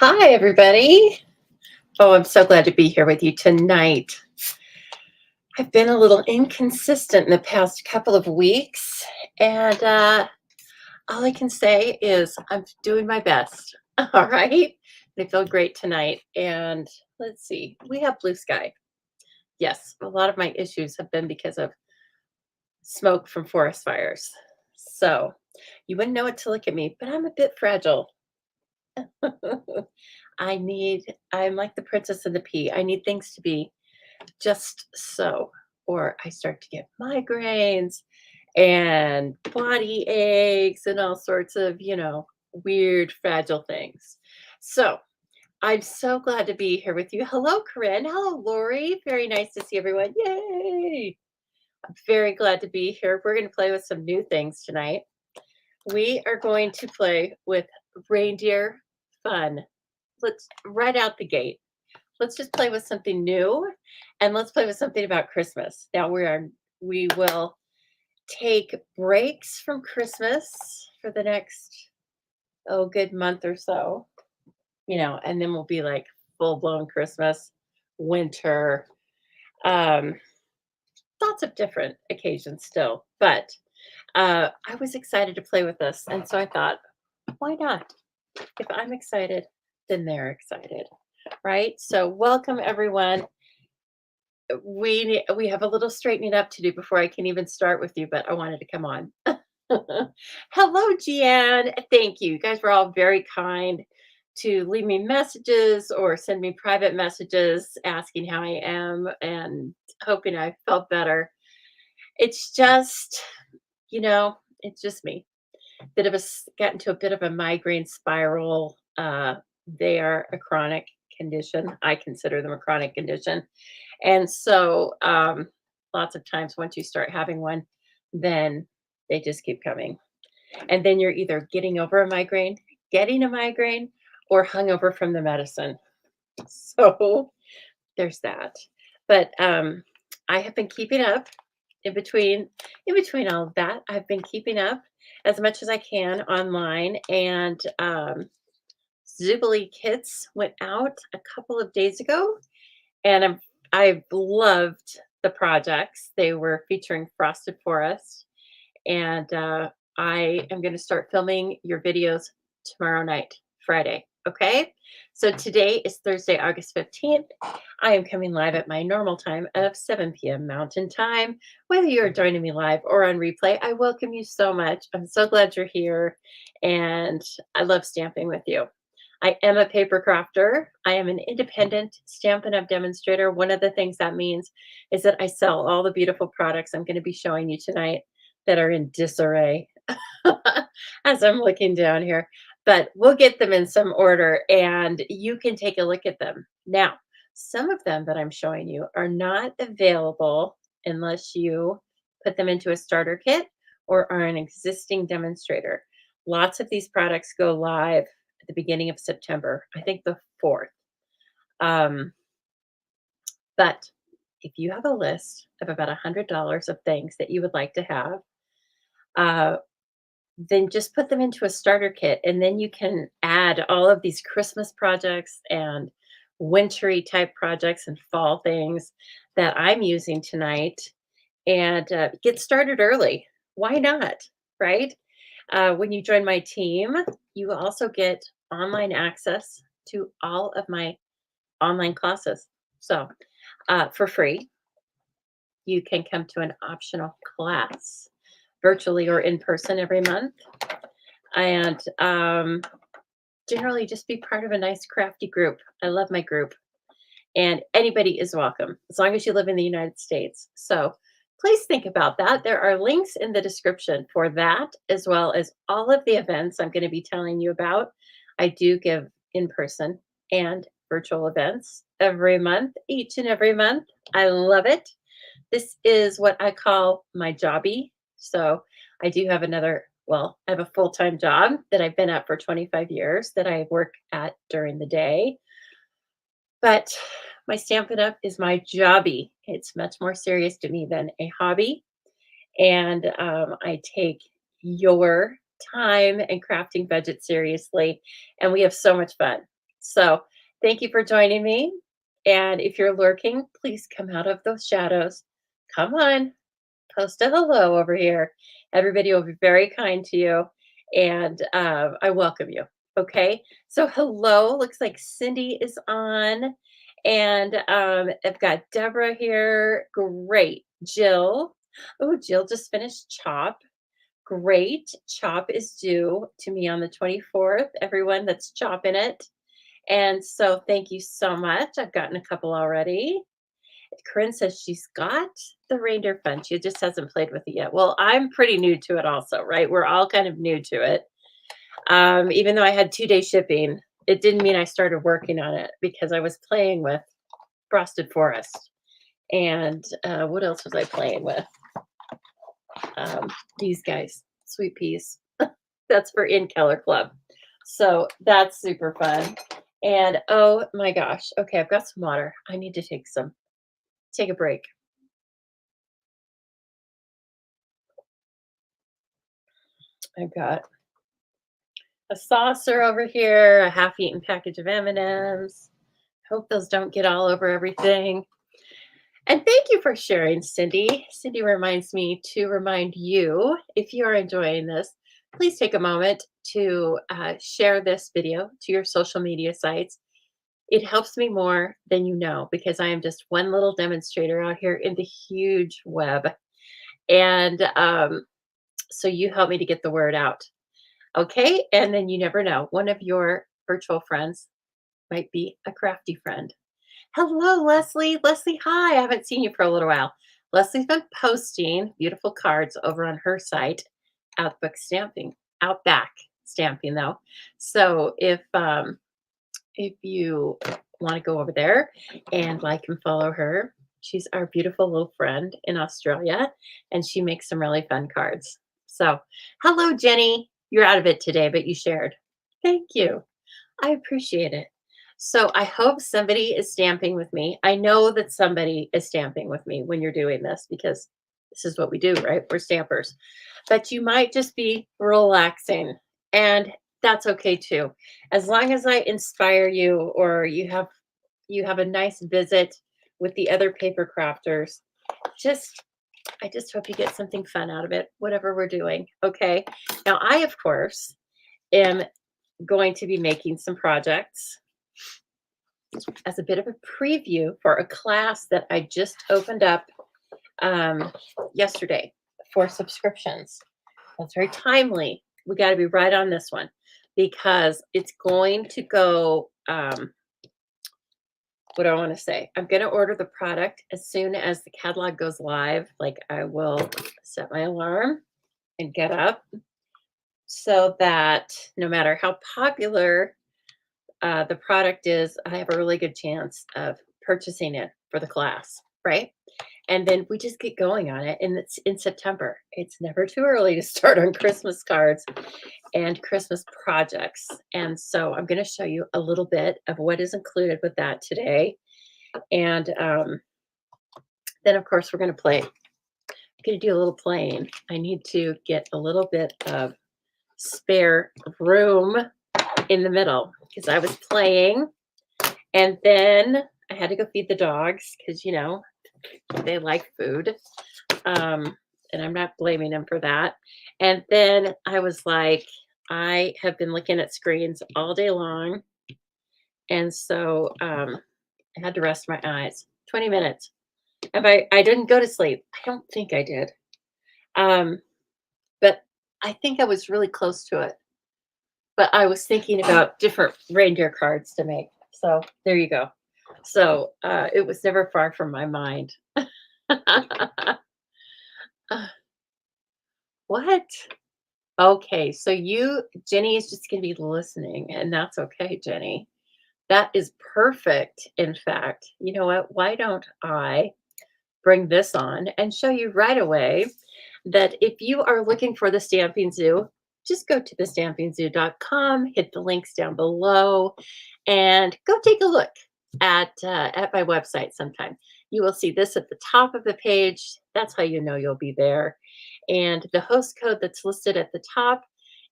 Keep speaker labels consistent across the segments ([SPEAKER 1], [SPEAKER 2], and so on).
[SPEAKER 1] Hi, everybody. Oh, I'm so glad to be here with you tonight. I've been a little inconsistent in the past couple of weeks, and all I can say is I'm doing my best. All right. I feel great tonight. And let's see, we have blue sky. Yes, a lot of my issues have been because of smoke from forest fires. So you wouldn't know it to look at me, but I'm a bit fragile. I'm like the princess and the pea. I need things to be just so, or I start to get migraines and body aches and all sorts of, weird, fragile things. So I'm so glad to be here with you. Hello, Corinne. Hello, Lori. Very nice to see everyone. Yay. I'm very glad to be here. We're going to play with some new things tonight. We are going to play with reindeer fun. Let's right out the gate. Let's just play with something new, and let's play with something about Christmas. Now we will take breaks from Christmas for the next good month or so, and then we'll be like full blown Christmas, winter, um, lots of different occasions still. But I was excited to play with this, and so I thought, why not? If I'm excited, then they're excited, right? So welcome everyone. We have a little straightening up to do before I can even start with you, but I wanted to come on. Hello, Gian. Thank you. You guys were all very kind to leave me messages or send me private messages asking how I am and hoping I felt better. It's just, it's just me. Got into a bit of a migraine spiral. They are a chronic condition. I consider them a chronic condition. And so, lots of times once you start having one, then they just keep coming. And then you're either getting over a migraine, getting a migraine, or hungover from the medicine. So there's that. But I have been keeping up in between all of that. I've been keeping up as much as I can online, and Zubilee kits went out a couple of days ago, and I've loved the projects. They were featuring Frosted Forest, and I am going to start filming your videos tomorrow night, Friday. Okay. So today is Thursday, August 15th. I am coming live at my normal time of 7 p.m. Mountain Time. Whether you're joining me live or on replay, I welcome you so much. I'm so glad you're here, and I love stamping with you. I am a paper crafter. I am an independent Stampin' Up! Demonstrator. One of the things that means is that I sell all the beautiful products I'm going to be showing you tonight that are in disarray as I'm looking down here. But we'll get them in some order and you can take a look at them. Now, some of them that I'm showing you are not available unless you put them into a starter kit or are an existing demonstrator. Lots of these products go live at the beginning of September, I think the 4th. But if you have a list of about $100 of things that you would like to have, uh, then just put them into a starter kit, and then you can add all of these Christmas projects and wintry type projects and fall things that I'm using tonight, and get started early. Why not? Right? When you join my team, you will also get online access to all of my online classes. So, for free, you can come to an optional class virtually or in person every month. And generally, just be part of a nice, crafty group. I love my group, and anybody is welcome as long as you live in the United States. So, please think about that. There are links in the description for that, as well as all of the events I'm going to be telling you about. I do give in person and virtual events every month, each and every month. I love it. This is what I call my jobby. So I do have I have a full-time job that I've been at for 25 years that I work at during the day. But my Stampin' Up! Is my jobby. It's much more serious to me than a hobby. And I take your time and crafting budget seriously. And we have so much fun. So thank you for joining me. And if you're lurking, please come out of those shadows. Come on, post a hello over here. Everybody will be very kind to you, and I welcome you. Okay, so hello. Looks like Cindy is on, and I've got Deborah here. Great, Jill. Oh, Jill just finished Chop. Great. Chop is due to me on the 24th. Everyone that's chopping it. And so thank you so much. I've gotten a couple already. Corinne says she's got the reindeer fun. She just hasn't played with it yet. Well, I'm pretty new to it also, right? We're all kind of new to it. Even though I had 2 day shipping, it didn't mean I started working on it because I was playing with Frosted Forest. And what else was I playing with? These guys, Sweet Peas. That's for In Keller Club. So that's super fun. And oh my gosh. Okay, I've got some water. I need to take a break. I've got a saucer over here, a half-eaten package of M&Ms. Hope those don't get all over everything. And thank you for sharing, Cindy. Cindy reminds me to remind you, if you are enjoying this, please take a moment to share this video to your social media sites. It helps me more than you know because I am just one little demonstrator out here in the huge web. And so you help me to get the word out. Okay. And then you never know. One of your virtual friends might be a crafty friend. Hello, Leslie. Leslie, hi. I haven't seen you for a little while. Leslie's been posting beautiful cards over on her site, Outback Stamping, Outback Stamping, though. So if you want to go over there and like and follow her, she's our beautiful little friend in Australia, and she makes some really fun cards. So, hello, Jenny. You're out of it today, but you shared. Thank you. I appreciate it. So, I hope somebody is stamping with me. I know that somebody is stamping with me when you're doing this because this is what we do, right? We're stampers. But you might just be relaxing, and that's okay too. As long as I inspire you or you have a nice visit with the other paper crafters, just I just hope you get something fun out of it, whatever we're doing. Okay. Now, I, of course, am going to be making some projects as a bit of a preview for a class that I just opened up yesterday for subscriptions. That's very timely. We got to be right on this one because it's going to go. What do I want to say? I'm going to order the product as soon as the catalog goes live. Like I will set my alarm and get up so that no matter how popular the product is, I have a really good chance of purchasing it for the class, right? And then we just get going on it. And it's in September. It's never too early to start on Christmas cards and Christmas projects. And so I'm going to show you a little bit of what is included with that today. And then, of course, we're going to play. I'm going to do a little playing. I need to get a little bit of spare room in the middle because I was playing. And then I had to go feed the dogs because, they like food. And I'm not blaming them for that. And then I was like, I have been looking at screens all day long. And so I had to rest my eyes. 20 minutes. If I didn't go to sleep. I don't think I did. But I think I was really close to it. But I was thinking about different reindeer cards to make. So there you go. So it was never far from my mind. What? Okay, so Jenny is just going to be listening, and that's okay, Jenny. That is perfect. In fact, you know what? Why don't I bring this on and show you right away that if you are looking for the Stamping Zoo, just go to thestampingzoo.com, hit the links down below, and go take a look at my website sometime. You will see this at the top of the page. That's how you know you'll be there. And the host code that's listed at the top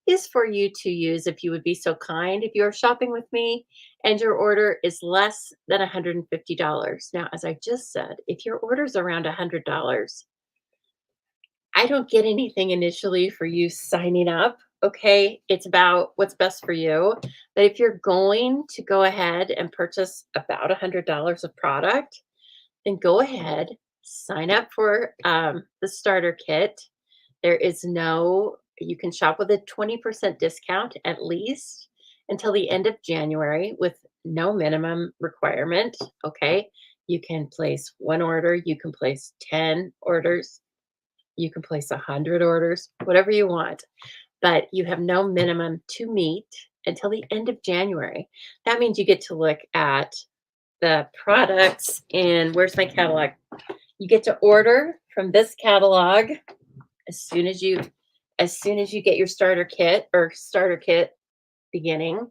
[SPEAKER 1] is for you to use if you would be so kind. If you're shopping with me and your order is less than $150. Now, as I just said, if your order is around $100, I don't get anything initially for you signing up. Okay. It's about what's best for you. But if you're going to go ahead and purchase about $100 of product, then go ahead, sign up for the starter kit. There is no, you can shop with a 20% discount at least until the end of January with no minimum requirement. Okay. You can place one order, you can place 10 orders, you can place 100 orders, whatever you want, but you have no minimum to meet until the end of January. That means you get to look at the products in, where's my catalog? You get to order from this catalog as soon as you get your starter kit beginning.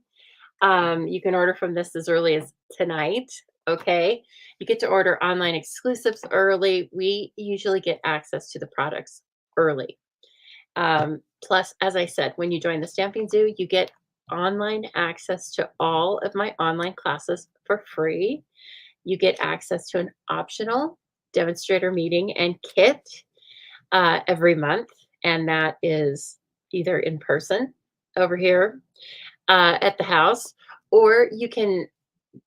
[SPEAKER 1] You can order from this as early as tonight. Okay. You get to order online exclusives early. We usually get access to the products early. Plus, as I said, when you join the Stamping Zoo, you get online access to all of my online classes for free. You get access to an optional demonstrator meeting and kit every month, and that is either in person over here at the house, or you can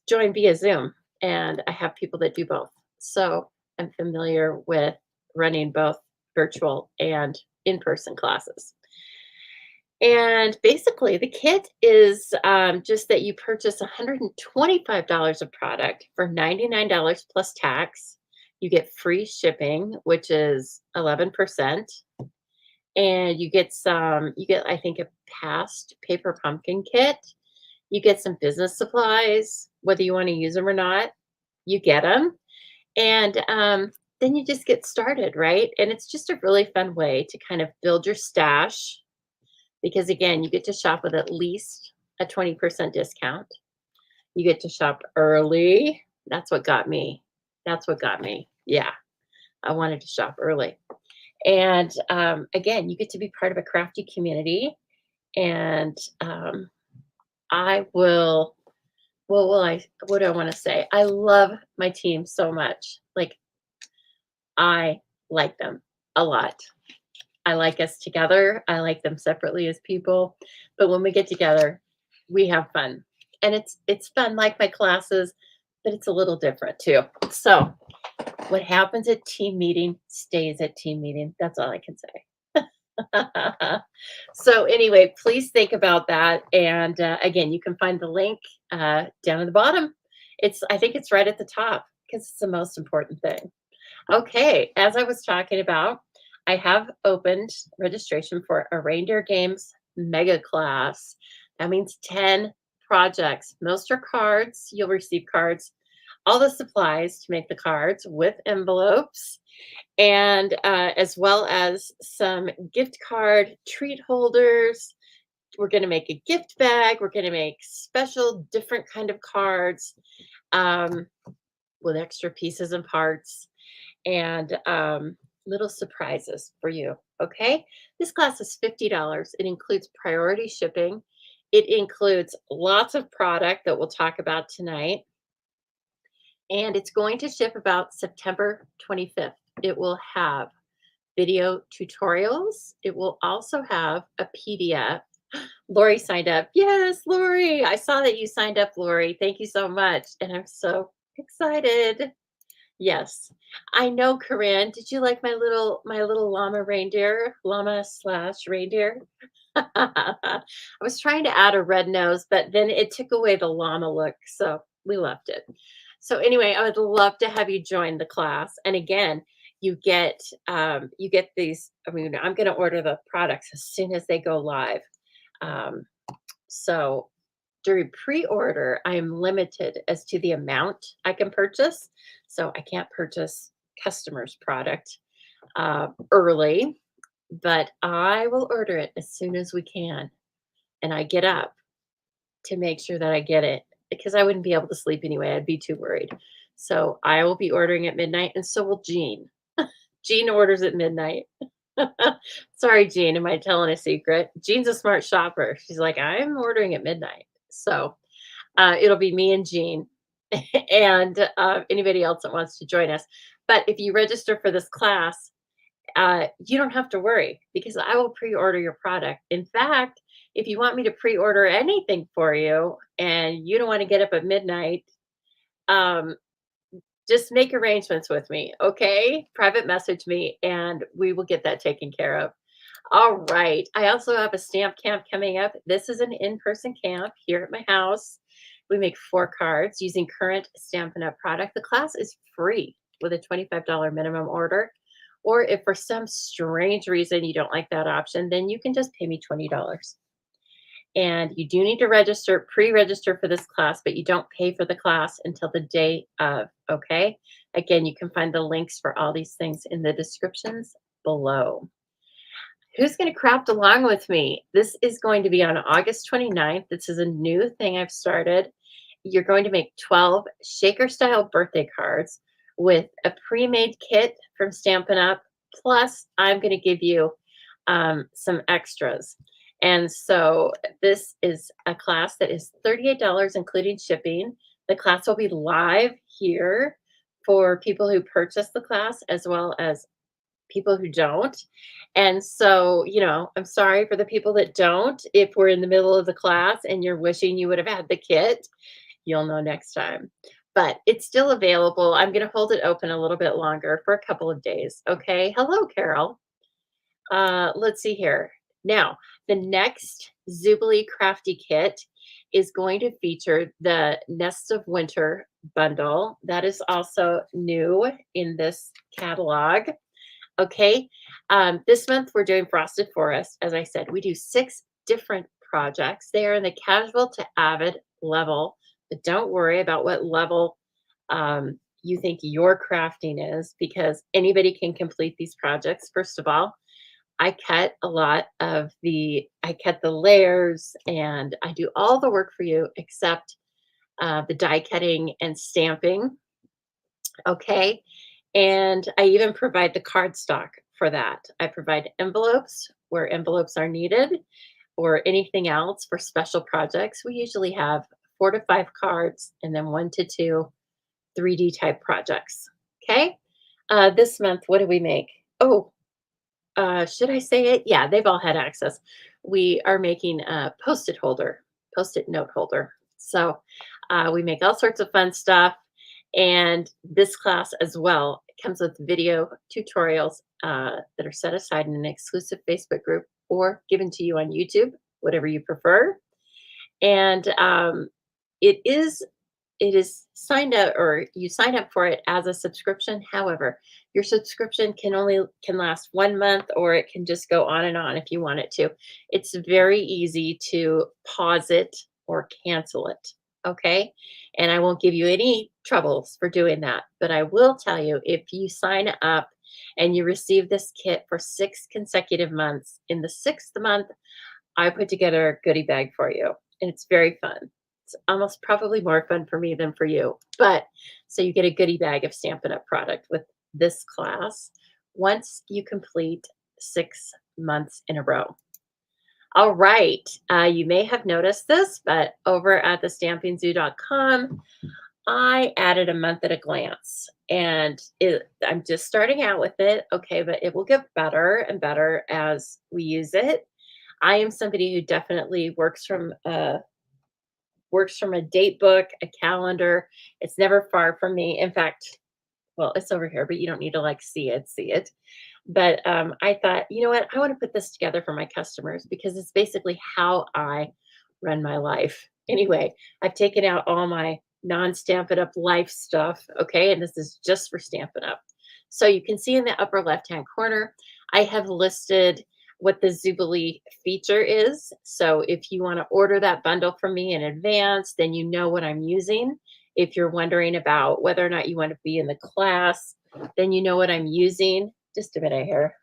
[SPEAKER 1] join via Zoom. And I have people that do both. So I'm familiar with running both virtual and in person classes. And basically, the kit is just that you purchase $125 of product for $99 plus tax. You get free shipping, which is 11%. And you get, I think, a past paper pumpkin kit. You get some business supplies, whether you want to use them or not, you get them. And then you just get started, right? And it's just a really fun way to kind of build your stash because, again, you get to shop with at least a 20% discount. You get to shop early. That's what got me. That's what got me. Yeah, I wanted to shop early. And again, you get to be part of a crafty community. And I will, what do I want to say? I love my team so much. Like, I like them a lot. I like us together. I like them separately as people. But when we get together, we have fun. And it's fun like my classes, but it's a little different too. So what happens at team meeting stays at team meeting. That's all I can say. So anyway, please think about that. And again, you can find the link down at the bottom. I think it's right at the top because it's the most important thing. Okay, as I was talking about, I have opened registration for a Reindeer Games mega class. That means 10 projects. Most are cards. You'll receive cards, all the supplies to make the cards with envelopes, and as well as some gift card treat holders. We're going to make a gift bag. We're going to make special different kind of cards um, with extra pieces and parts and little surprises for you. Okay. This class is $50. It includes priority shipping. It includes lots of product that we'll talk about tonight. And it's going to ship about September 25th. It will have video tutorials. It will also have a PDF. Lori signed up. Yes, Lori. I saw that you signed up, Lori. Thank you so much. And I'm so excited. Yes. I know, Corinne. Did you like my little llama slash reindeer? I was trying to add a red nose, but then it took away the llama look, so we left it. So anyway, I would love to have you join the class. And again, you get these. I mean, I'm going to order the products as soon as they go live. Um, so during pre-order, I am limited as to the amount I can purchase. So I can't purchase customers' product early, but I will order it as soon as we can. And I get up to make sure that I get it because I wouldn't be able to sleep anyway. I'd be too worried. So I will be ordering at midnight, and so will Jean. Jean orders at midnight. Sorry, Jean. Am I telling a secret? Jean's a smart shopper. She's like, I'm ordering at midnight. So it'll be me and Jean and anybody else that wants to join us. But if you register for this class, you don't have to worry because I will pre order your product. In fact, if you want me to pre order anything for you and you don't want to get up at midnight, um, just make arrangements with me, okay? Private message me and we will get that taken care of. All right. I also have a stamp camp coming up. This is an in person camp here at my house. We make 4 cards using current Stampin' Up! Product. The class is free with a $25 minimum order. Or if for some strange reason you don't like that option, then you can just pay me $20. And you do need to register, pre register for this class, but you don't pay for the class until the day of. Okay. Again, you can find the links for all these things in the descriptions below. Who's going to craft along with me? This is going to be on August 29th. This is a new thing I've started. You're going to make 12 shaker style birthday cards with a pre-made kit from Stampin' Up. Plus, I'm going to give you some extras. And so this is a class that is $38, including shipping. The class will be live here for people who purchase the class as well as people who don't. And so, I'm sorry for the people that don't. If we're in the middle of the class and you're wishing you would have had the kit, you'll know next time. But it's still available. I'm going to hold it open a little bit longer for a couple of days. Okay. Hello, Carol. Let's see here. Now, the next Zubilee Crafty Kit is going to feature the Nests of Winter bundle. That is also new in this catalog. Okay. This month we're doing Frosted Forest. As I said, we do 6 different projects. They are in the casual to avid level, but don't worry about what level you think your crafting is because anybody can complete these projects. First of all, I cut I cut the layers and I do all the work for you except the die cutting and stamping. Okay. And I even provide the cardstock for that. I provide envelopes where envelopes are needed or anything else for special projects. We usually have 4 to 5 cards and then 1 to 2 3D type projects. Okay. This month, what do we make? Oh, should I say it? Yeah, they've all had access. We are making a post-it note holder. So we make all sorts of fun stuff. And this class as well comes with video tutorials that are set aside in an exclusive Facebook group or given to you on YouTube, whatever you prefer. And it is signed up or you sign up for it as a subscription. However, your subscription can last 1 month or it can just go on and on if you want it to. It's very easy to pause it or cancel it. Okay. And I won't give you any troubles for doing that. But I will tell you if you sign up and you receive this kit for 6 consecutive months, in the 6th month, I put together a goodie bag for you. And it's very fun. It's almost probably more fun for me than for you. But so you get a goodie bag of Stampin' Up! Product with this class once you complete 6 months in a row. All right. You may have noticed this, but over at thestampingzoo.com, I added a month at a glance. And I'm just starting out with it. Okay, but it will get better and better as we use it. I am somebody who definitely works from a date book, a calendar. It's never far from me. In fact, well, it's over here, but you don't need to see it. But I thought, you know what? I want to put this together for my customers because it's basically how I run my life. Anyway, I've taken out all my non-Stampin' Up! Life stuff. Okay. And this is just for Stampin' Up! So you can see in the upper left-hand corner, I have listed what the Zubilee feature is. So if you want to order that bundle from me in advance, then you know what I'm using. If you're wondering about whether or not you want to be in the class, then you know what I'm using. Just a minute here.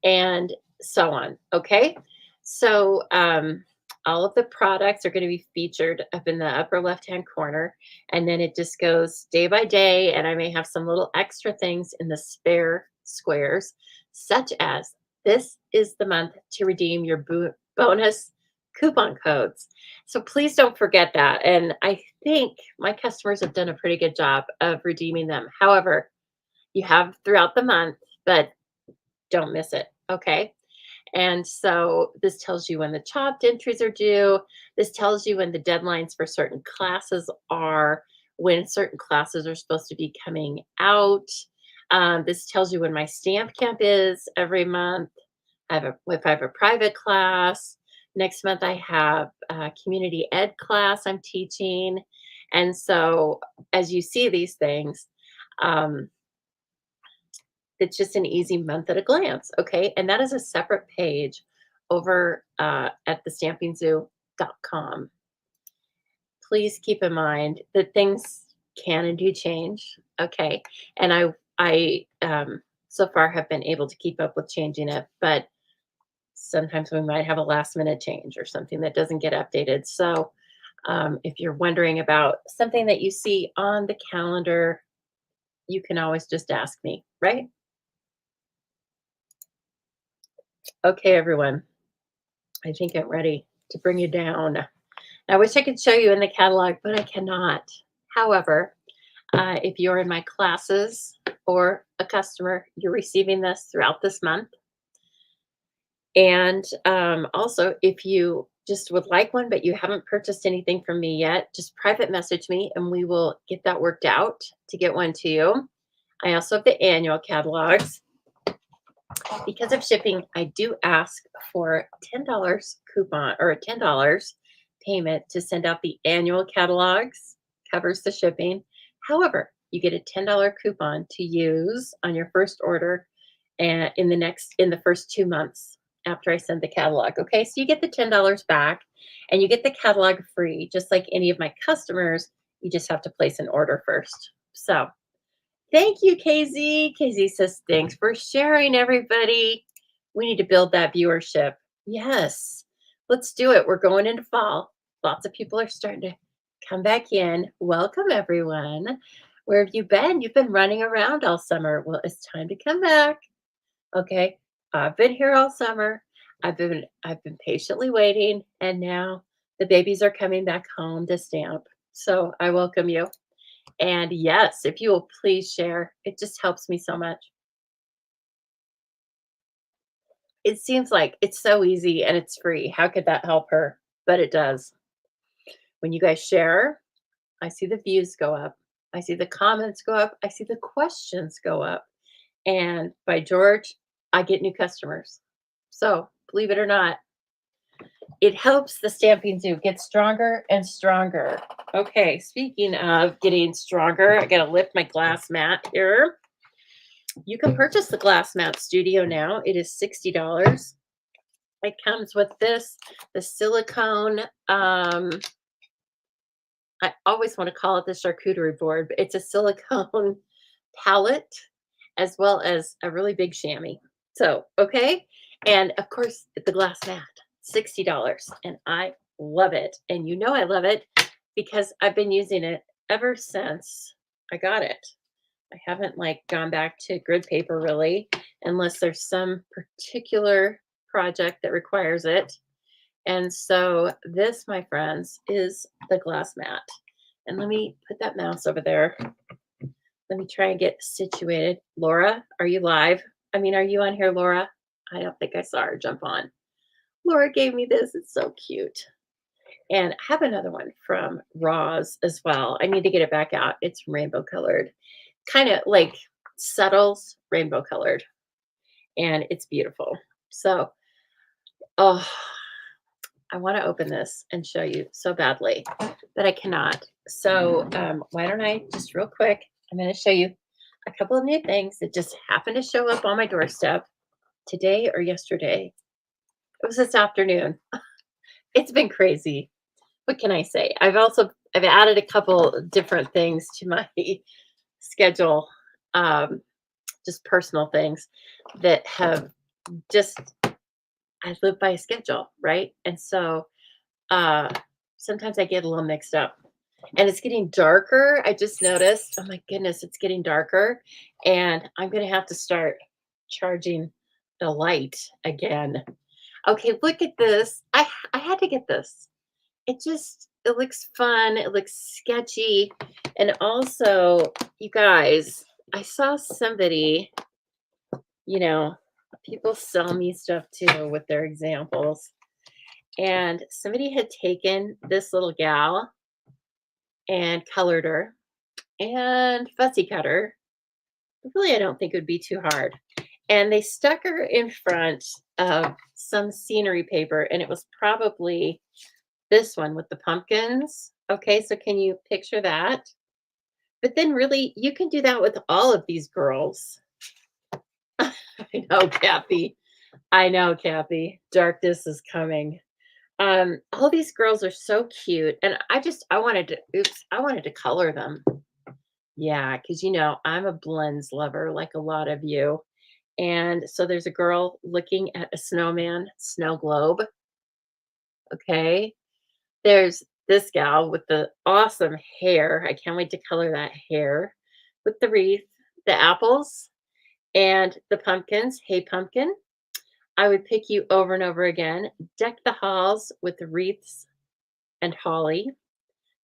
[SPEAKER 1] And so on. Okay. So all of the products are going to be featured up in the upper left-hand corner. And then it just goes day by day. And I may have some little extra things in the spare squares, such as this is the month to redeem your bonus coupon codes. So please don't forget that. And I think my customers have done a pretty good job of redeeming them. However, you have throughout the month, but don't miss it. Okay. And so this tells you when the chopped entries are due. This tells you when the deadlines for certain classes are, when certain classes are supposed to be coming out. This tells you when my stamp camp is every month. If I have a private class. Next month, I have a community ed class I'm teaching. And so as you see these things, um, it's just an easy month at a glance, okay? And that is a separate page over at thestampingzoo.com. Please keep in mind that things can and do change, okay? And I so far have been able to keep up with changing it, but sometimes we might have a last minute change or something that doesn't get updated. So if you're wondering about something that you see on the calendar, you can always just ask me, right? Okay, everyone. I think I'm ready to bring you down. I wish I could show you in the catalog, but I cannot. However, if you're in my classes or a customer, you're receiving this throughout this month. And also, if you just would like one, but you haven't purchased anything from me yet, just private message me and we will get that worked out to get one to you. I also have the annual catalogs. Because of shipping, I do ask for $10 coupon or a $10 payment to send out the annual catalogs, covers the shipping. However, you get a $10 coupon to use on your first order and in the first 2 months after I send the catalog. Okay, so you get the $10 back and you get the catalog free, just like any of my customers. You just have to place an order first. So thank you, KZ. KZ says, thanks for sharing, everybody. We need to build that viewership. Yes, let's do it. We're going into fall. Lots of people are starting to come back in. Welcome, everyone. Where have you been? You've been running around all summer. Well, it's time to come back. Okay. I've been here all summer. I've been patiently waiting, and now the babies are coming back home to stamp. So I welcome you. And yes, if you will please share, it just helps me so much. It seems like it's so easy and it's free. How could that help her? But it does. When you guys share, I see the views go up. I see the comments go up. I see the questions go up. And by George, I get new customers. So believe it or not, it helps the Stamping Zoo get stronger and stronger. Okay, speaking of getting stronger, I got to lift my glass mat here. You can purchase the Glass Mat Studio now. It is $60. It comes with this, the silicone, I always want to call it the charcuterie board, but it's a silicone palette as well as a really big chamois. So, okay. And of course, the glass mat, $60. And I love it. And you know I love it because I've been using it ever since I got it. I haven't like gone back to grid paper really, unless there's some particular project that requires it. And so this, my friends, is the glass mat. And let me put that mouse over there. Let me try and get situated. Laura, are you live? I mean, are you on here, Laura? I don't think I saw her jump on. Laura gave me this. It's so cute. And I have another one from Roz as well. I need to get it back out. It's rainbow colored, kind of like Subtles rainbow colored. And it's beautiful. So, oh, I want to open this and show you so badly, but I cannot. So why don't I just real quick, I'm going to show you a couple of new things that just happened to show up on my doorstep today or yesterday. It was this afternoon. It's been crazy. What can I say? I've added a couple different things to my schedule, just personal things that have just I live by a schedule, right? And so sometimes I get a little mixed up. And it's getting darker. I just noticed. Oh my goodness, it's getting darker. And I'm gonna have to start charging the light again. Okay, look at this. I had to get this. It looks fun, it looks sketchy, and also, you guys, I saw somebody, you know, people sell me stuff too with their examples, and somebody had taken this little gal and colored her and fussy cut her. Really, I don't think it would be too hard. And they stuck her in front of some scenery paper, and it was probably this one with the pumpkins. Okay, so can you picture that? But then really, you can do that with all of these girls. I know, Kathy. I know, Kathy. Darkness is coming. All these girls are so cute, and I wanted to I wanted to color them. Yeah, because I'm a blends lover like a lot of you. And so there's a girl looking at a snowman, snow globe. Okay. There's this gal with the awesome hair. I can't wait to color that hair with the wreath, the apples, and the pumpkins. Hey, pumpkin, I would pick you over and over again. Deck the halls with the wreaths and holly.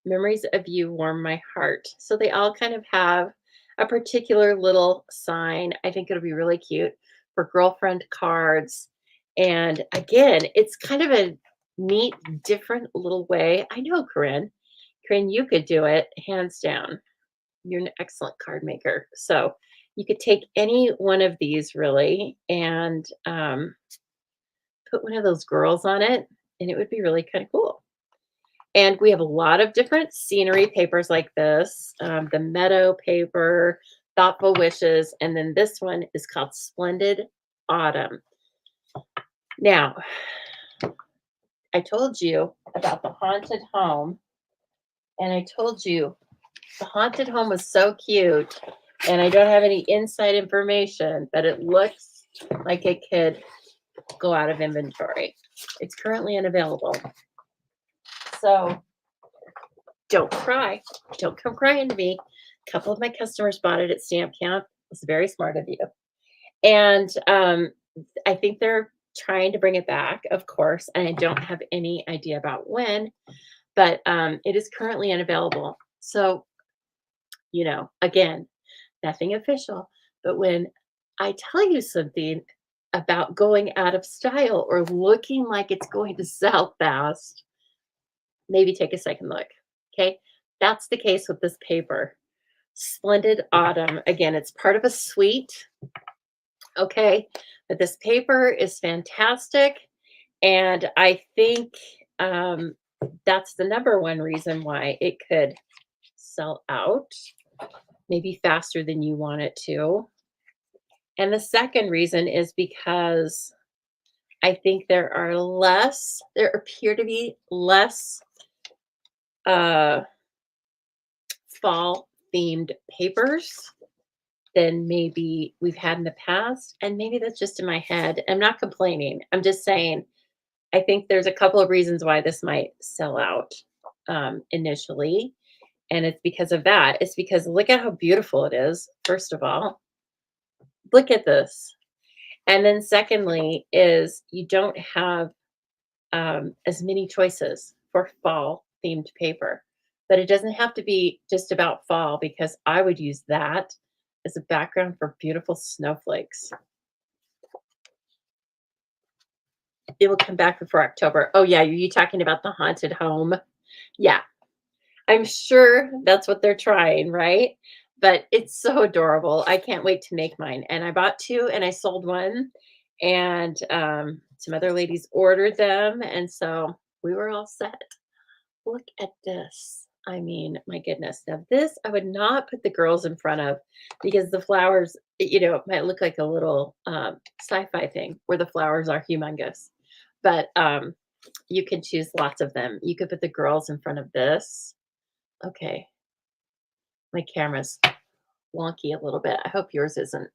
[SPEAKER 1] Memories of you warm my heart. So they all kind of have a particular little sign. I think it'll be really cute for girlfriend cards. And again, it's kind of a neat, different little way. I know, Corinne. Corinne, you could do it hands down. You're an excellent card maker. So you could take any one of these really and put one of those girls on it, and it would be really kind of cool. And we have a lot of different scenery papers like this, the meadow paper, thoughtful wishes, and then this one is called Splendid Autumn. Now, I told you about the haunted home, and I told you the haunted home was so cute, and I don't have any inside information, but it looks like it could go out of inventory. It's currently unavailable. So don't cry. Don't come crying to me. A couple of my customers bought it at Stamp Camp. It's very smart of you. And I think they're trying to bring it back, of course. And I don't have any idea about when, but it is currently unavailable. So, again, nothing official. But when I tell you something about going out of style or looking like it's going to sell fast, maybe take a second look. Okay. That's the case with this paper. Splendid Autumn. Again, it's part of a suite. Okay. But this paper is fantastic. And I think that's the number one reason why it could sell out, maybe faster than you want it to. And the second reason is because I think there appear to be less uh, fall themed papers than maybe we've had in the past. And maybe that's just in my head. I'm not complaining. I'm just saying, I think there's a couple of reasons why this might sell out initially. And it's because of that. It's because look at how beautiful it is, first of all. Look at this. And then secondly is you don't have as many choices for fall themed paper. But it doesn't have to be just about fall because I would use that as a background for beautiful snowflakes. It will come back before October. Oh, yeah. Are you talking about the haunted home? Yeah. I'm sure that's what they're trying, right? But it's so adorable. I can't wait to make mine. And I bought two and I sold one. And some other ladies ordered them. And so we were all set. Look at this. I mean, my goodness. Now, this I would not put the girls in front of because the flowers, it might look like a little sci-fi thing where the flowers are humongous. But you can choose lots of them. You could put the girls in front of this. Okay. My camera's wonky a little bit. I hope yours isn't.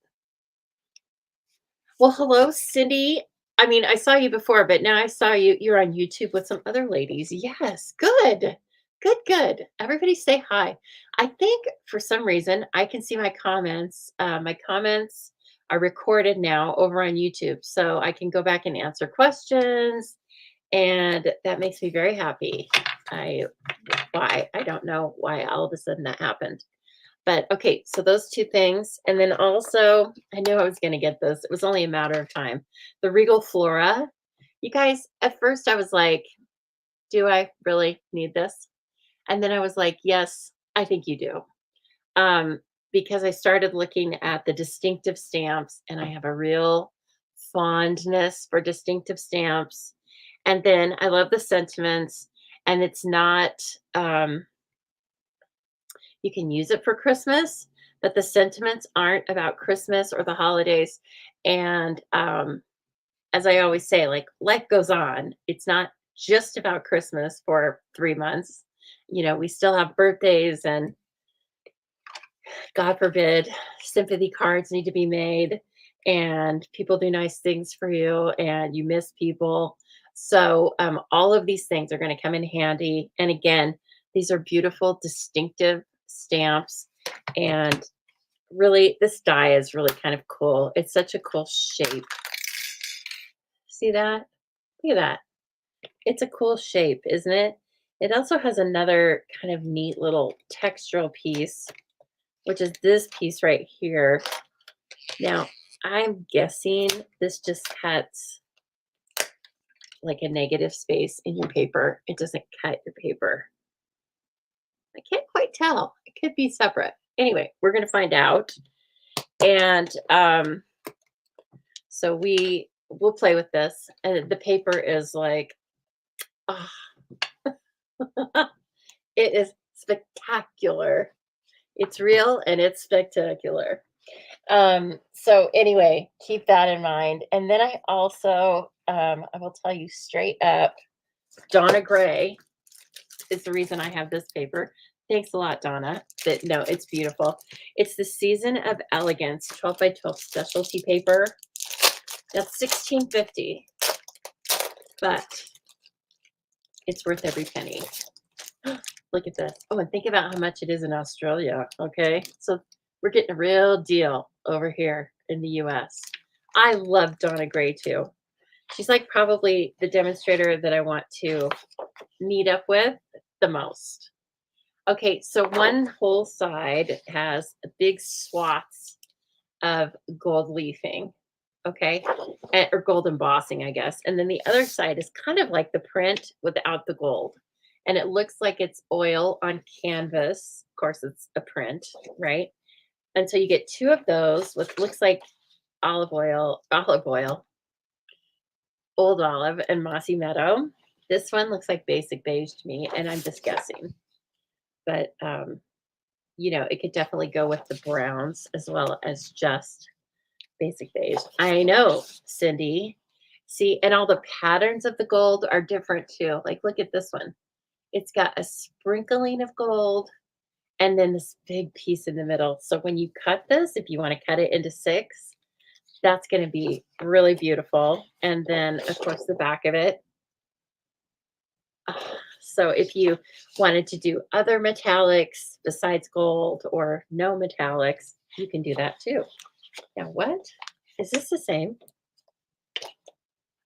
[SPEAKER 1] Well, hello, Cindy. I mean, I saw you before, but now I saw you. You're on YouTube with some other ladies. Yes, good. Good, good. Everybody say hi. I think for some reason I can see my comments. My comments are recorded now over on YouTube, so I can go back and answer questions, and that makes me very happy. I why? I don't know why all of a sudden that happened. But okay, so those 2 things, and then also, I knew I was gonna get this. It was only a matter of time. The Regal Flora. You guys, at first I was like, "Do I really need this?" And then I was like, "Yes, I think you do." Um, because I started looking at the distinctive stamps, and I have a real fondness for distinctive stamps. And then I love the sentiments, and it's not, you can use it for Christmas, but the sentiments aren't about Christmas or the holidays. And as I always say, like, life goes on. It's not just about Christmas for 3 months. We still have birthdays, and God forbid, sympathy cards need to be made, and people do nice things for you, and you miss people. So, all of these things are going to come in handy. And again, these are beautiful, distinctive stamps. And really, this die is really kind of cool. It's such a cool shape. See that? Look at that. It's a cool shape, isn't it? It also has another kind of neat little textural piece, which is this piece right here. Now, I'm guessing this just cuts like a negative space in your paper. It doesn't cut your paper. I can't quite tell. It could be separate. Anyway, we're going to find out. And so we'll play with this. And the paper is like, oh, it is spectacular. It's real and it's spectacular. So anyway, keep that in mind. And then I also, I will tell you straight up, Donna Gray is the reason I have this paper. Thanks a lot, Donna. But no, it's beautiful. It's the Season of Elegance 12 by 12 specialty paper. That's $16.50, but it's worth every penny. Look at this. Oh, and think about how much it is in Australia. Okay, so we're getting a real deal over here in the US. I love Donna Gray too. She's like probably the demonstrator that I want to meet up with the most. Okay, so one whole side has a big swaths of gold leafing, okay, or gold embossing, I guess. And then the other side is kind of like the print without the gold. And it looks like it's oil on canvas. Of course, it's a print, right? And so you get 2 of those with looks like olive oil, old olive, and mossy meadow. This one looks like basic beige to me, and I'm just guessing. But it could definitely go with the browns as well as just basic beige. I know, Cindy. See, and all the patterns of the gold are different too. Like, look at this one. It's got a sprinkling of gold and then this big piece in the middle. So when you cut this, if you want to cut it into 6, that's going to be really beautiful. And then, of course, the back of it. So if you wanted to do other metallics besides gold or no metallics, you can do that too. Now, what? Is this the same?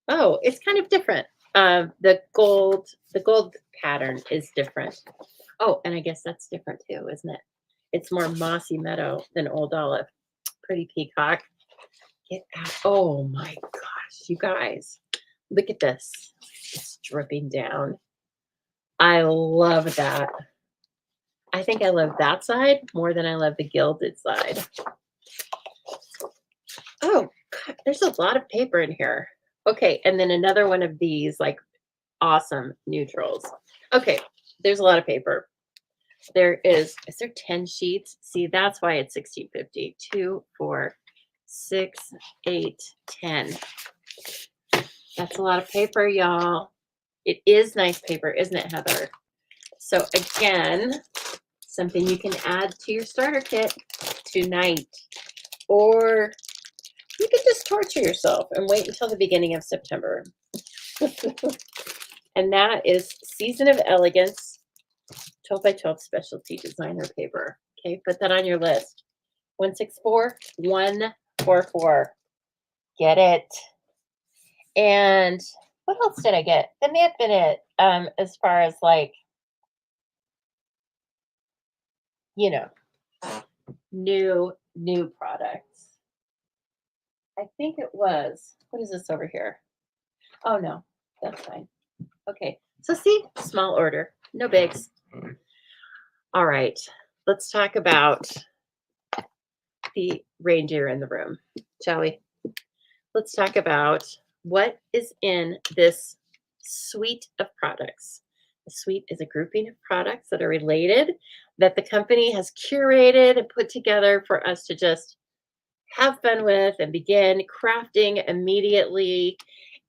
[SPEAKER 1] Oh, it's kind of different. The gold pattern is different. Oh, and I guess that's different too, isn't it? It's more mossy meadow than old olive. Pretty peacock. Get out. Oh my gosh, you guys. Look at this. It's dripping down. I love that. I think I love that side more than I love the gilded side. Oh, God, there's a lot of paper in here. Okay, and then another one of these, like, awesome neutrals. Okay, there's a lot of paper. Is there 10 sheets? See, that's why it's $16.50. 2, 4, 6, 8, 10. That's a lot of paper, y'all. It is nice paper, isn't it, Heather? So again, something you can add to your starter kit tonight. Or you can just torture yourself and wait until the beginning of September. And that is Season of Elegance 12 by 12 specialty designer paper. Okay, put that on your list. 164-1 4. Get it. And what else did I get? That may have been it. As far as like, you know, new products. I think it was. What is this over here? Oh no, that's fine. Okay. So see, small order. No bigs. All right. Let's talk about the reindeer in the room, shall we? Let's talk about what is in this suite of products. A suite is a grouping of products that are related that the company has curated and put together for us to just have fun with and begin crafting immediately.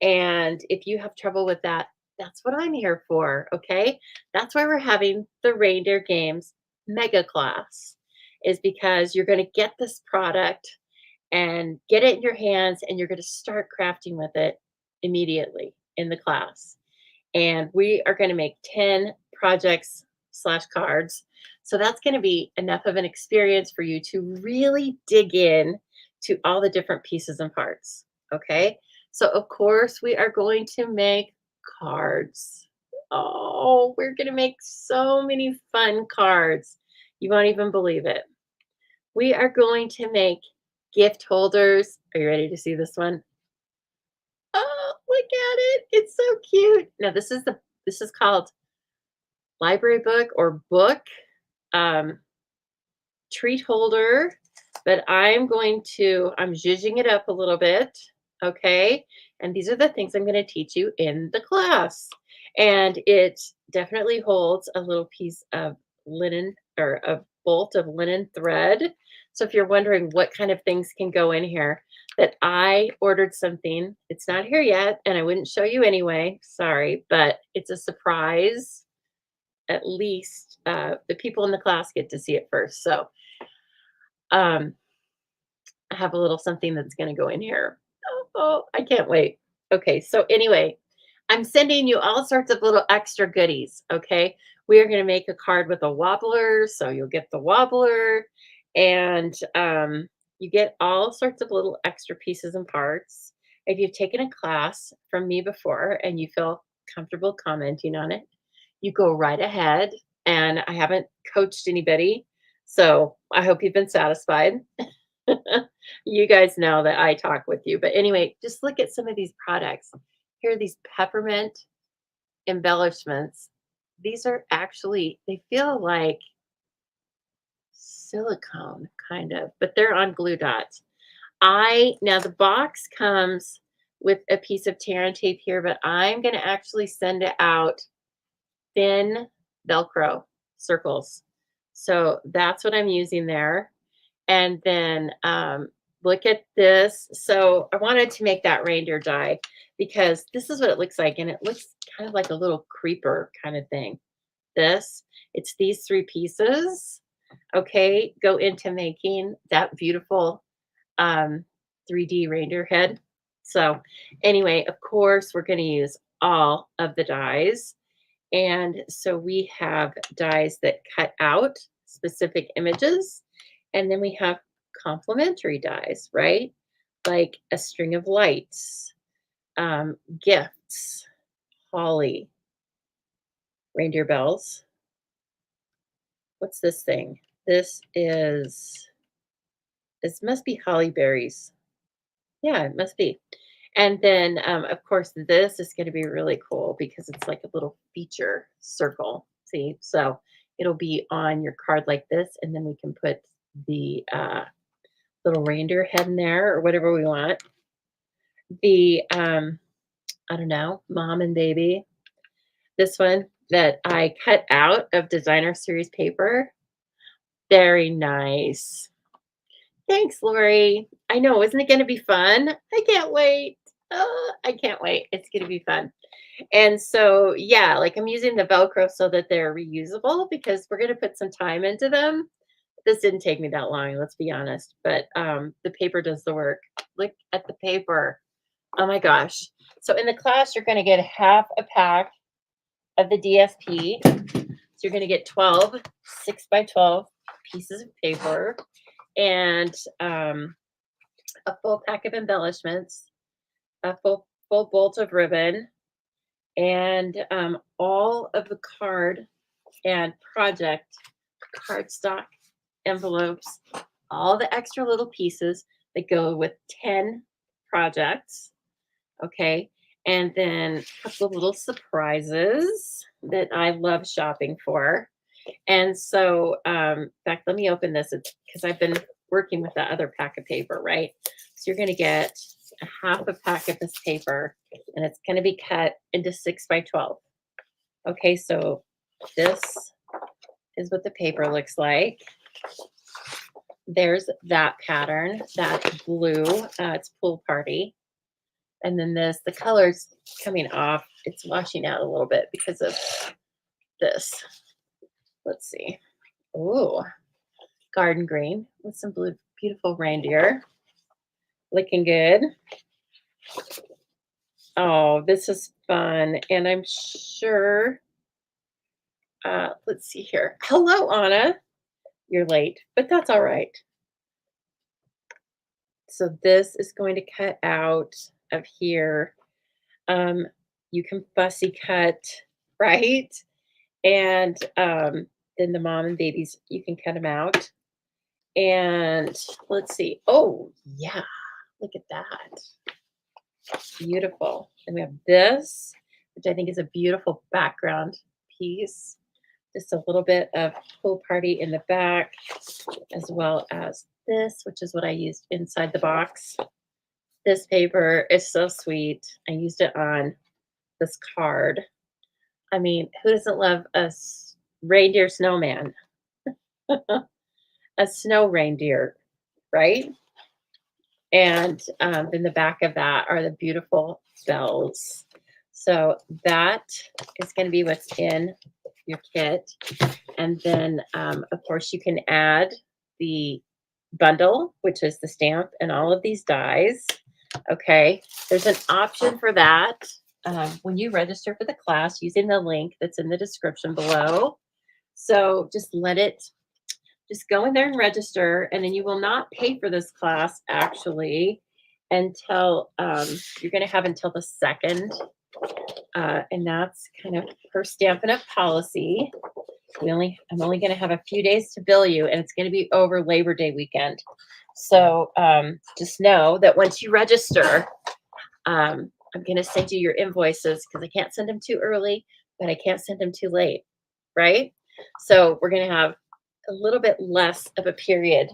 [SPEAKER 1] And if you have trouble with that, that's what I'm here for. Okay. That's why we're having the reindeer games mega class, is because you're going to get this product and get it in your hands and you're going to start crafting with it immediately in the class. And we are going to make 10 projects slash cards. So that's going to be enough of an experience for you to really dig in to all the different pieces and parts. Okay. So, of course, we are going to make cards. Oh, we're going to make so many fun cards. You won't even believe it. We are going to make gift holders. Are you ready to see this one? Oh, look at it. It's so cute. Now this is called library book or book um, treat holder, but I'm zhuzhing it up a little bit. Okay. And these are the things I'm going to teach you in the class. And it definitely holds a little piece of linen or a bolt of linen thread. So if you're wondering what kind of things can go in here, that I ordered something. It's not here yet, and I wouldn't show you anyway. Sorry, but it's a surprise. At least the people in the class get to see it first. So um, I have a little something that's going to go in here. Oh, I can't wait. Okay, so anyway, I'm sending you all sorts of little extra goodies. Okay, we are going to make a card with a wobbler, so you'll get the wobbler, and you get all sorts of little extra pieces and parts. If you've taken a class from me before and you feel comfortable commenting on it, you go right ahead. And I haven't coached anybody, so I hope you've been satisfied. You guys know that I talk with you. But anyway, just look at some of these products. Here are these peppermint embellishments. These are actually, they feel like silicone kind of, but they're on glue dots. Now the box comes with a piece of tear and tape here, but I'm going to actually send it out thin Velcro circles. So that's what I'm using there. And then look at this. So I wanted to make that reindeer die because this is what it looks like. And it looks kind of like a little creeper kind of thing. It's these 3 pieces. Okay, go into making that beautiful 3D reindeer head. So anyway, of course, we're going to use all of the dies. And so we have dies that cut out specific images, and then we have complementary dies, right? Like a string of lights, gifts, holly, reindeer bells. What's this thing? This must be holly berries. Yeah, it must be. And then, of course, this is going to be really cool because it's like a little feature circle. See, so it'll be on your card like this, and then we can put the little reindeer head in there or whatever we want. The, I don't know, mom and baby. This one that I cut out of designer series paper. Very nice. Thanks, Lori. I know, isn't it going to be fun? I can't wait. I can't wait. It's going to be fun. And so, yeah, like I'm using the Velcro so that they're reusable because we're going to put some time into them. This didn't take me that long, let's be honest, but the paper does the work. Look at the paper. Oh my gosh. So in the class, you're going to get half a pack of the DSP. So you're going to get 12 6 by 12 pieces of paper. And a full pack of embellishments, a full bolt of ribbon, and all of the card and project cardstock envelopes, all the extra little pieces that go with 10 projects. Okay. And then a couple of little surprises that I love shopping for. And so, in fact, let me open this because I've been working with that other pack of paper, right? So you're going to get a half a pack of this paper, and it's going to be cut into 6 by 12. Okay, so this is what the paper looks like. There's that pattern, that blue. It's Pool Party. And then the color's coming off. It's washing out a little bit because of this. Let's see. Ooh, garden green with some blue, beautiful reindeer. Looking good. Oh, this is fun. And I'm sure, let's see here. Hello, Anna. You're late, but that's all right. So this is going to cut out of here. Um, you can fussy cut, right? And then the mom and babies, you can cut them out. And let's see. Oh, yeah. Look at that. Beautiful. And we have this, which I think is a beautiful background piece. Just a little bit of Pool Party in the back, as well as this, which is what I used inside the box. This paper is so sweet. I used it on this card. I mean, who doesn't love a reindeer snowman? A snow reindeer, right? And in the back of that are the beautiful bells. So that is going to be what's in your kit. And then, of course, you can add the bundle, which is the stamp and all of these dies. Okay, there's an option for that when you register for the class using the link that's in the description below. So just go in there and register, and then you will not pay for this class actually until you're going to have until the 2nd. And that's kind of per Stampin' Up! Policy. I'm only going to have a few days to bill you, and it's going to be over Labor Day weekend. So just know that once you register, I'm going to send you your invoices because I can't send them too early, but I can't send them too late, right? So we're going to have a little bit less of a period.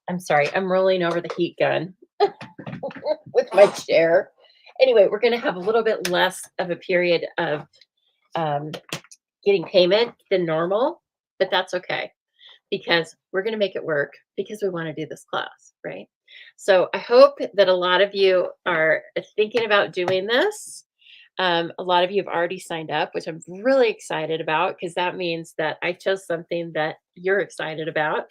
[SPEAKER 1] I'm sorry, I'm rolling over the heat gun with my chair. Anyway, we're going to have a little bit less of a period of getting payment than normal, but that's okay because we're going to make it work because we want to do this class, right? So I hope that a lot of you are thinking about doing this. A lot of you have already signed up, which I'm really excited about because that means that I chose something that you're excited about.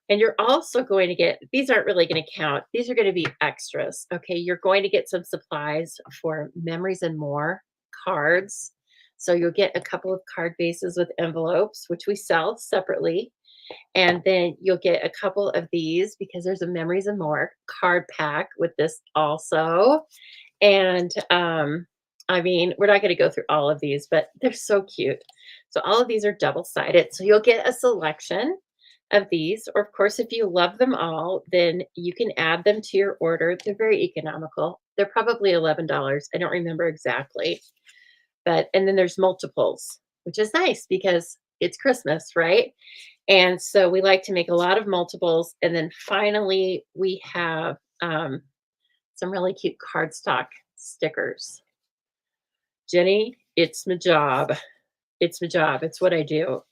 [SPEAKER 1] And you're also going to get, these aren't really going to count. These are going to be extras. Okay. You're going to get some supplies for Memories and More cards. So you'll get a couple of card bases with envelopes, which we sell separately. And then you'll get a couple of these because there's a Memories and More card pack with this also. And I mean, we're not going to go through all of these, but they're so cute. So all of these are double-sided. So you'll get a selection of these. Or of course, if you love them all, then you can add them to your order. They're very economical. They're probably $11. I don't remember exactly. And then there's multiples, which is nice because it's Christmas, right? And so we like to make a lot of multiples. And then finally, we have some really cute cardstock stickers. Jenny, it's my job. It's my job. It's what I do.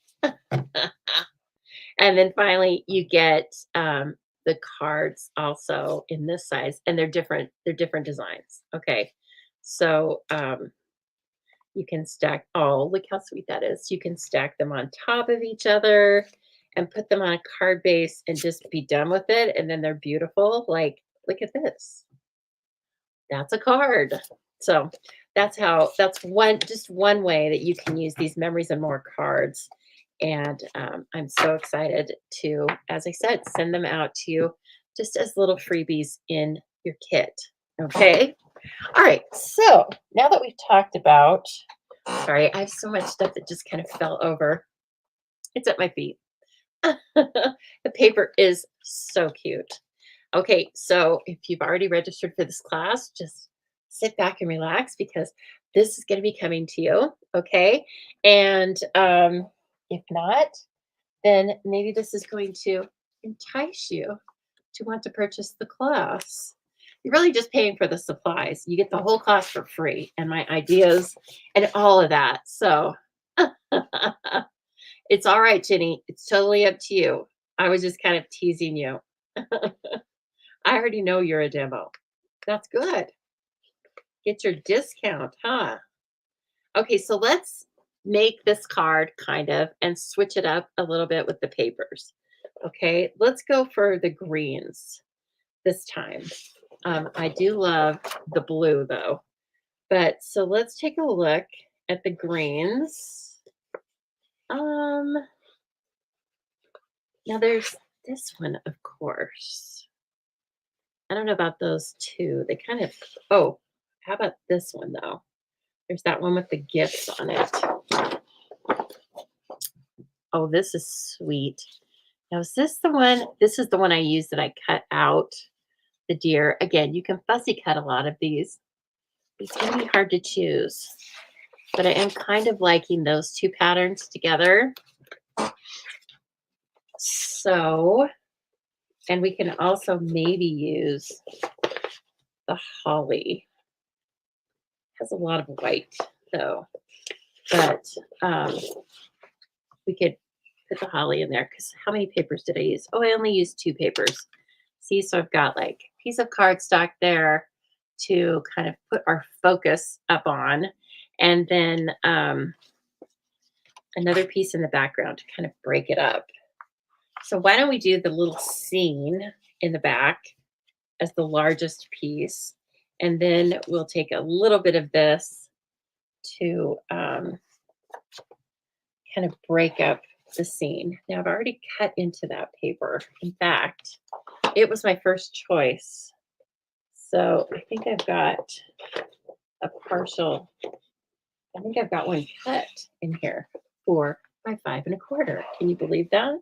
[SPEAKER 1] And then finally, you get the cards also in this size, and they're different. They're different designs. Okay, so you can stack. Oh, look how sweet that is! You can stack them on top of each other and put them on a card base and just be done with it. And then they're beautiful. Like, look at this. That's a card. So that's just one way that you can use these Memories and More cards. And I'm so excited to, as I said, send them out to you just as little freebies in your kit. Okay. All right. So now that we've talked about, sorry, I have so much stuff that just kind of fell over. It's at my feet. The paper is so cute. Okay, so if you've already registered for this class, just sit back and relax because this is going to be coming to you. Okay. And if not, then maybe this is going to entice you to want to purchase the class. You're really just paying for the supplies. You get the whole class for free and my ideas and all of that. So it's all right, Jenny. It's totally up to you. I was just kind of teasing you. I already know you're a demo. That's good. Get your discount, huh? Okay, so let's make this card kind of and switch it up a little bit with the papers. Okay, let's go for the greens this time. I do love the blue though. But so let's take a look at the greens. Now there's this one, of course. I don't know about those two. They kind of, oh, how about this one though? There's that one with the gifts on it. Oh, this is sweet. Now, is this the one? This is the one I used that I cut out the deer. Again, you can fussy cut a lot of these. It's going to be hard to choose, but I am kind of liking those two patterns together. So, and we can also maybe use the holly. It has a lot of white though, but we could put the holly in there because how many papers did I use? Oh, I only used 2 papers. See, so I've got like a piece of cardstock there to kind of put our focus up on, and then another piece in the background to kind of break it up. So why don't we do the little scene in the back as the largest piece, and then we'll take a little bit of this to kind of break up the scene. Now I've already cut into that paper. In fact, it was my first choice. So I think I've got a partial, I think I've got one cut in here 4 by 5 1/4. Can you believe that?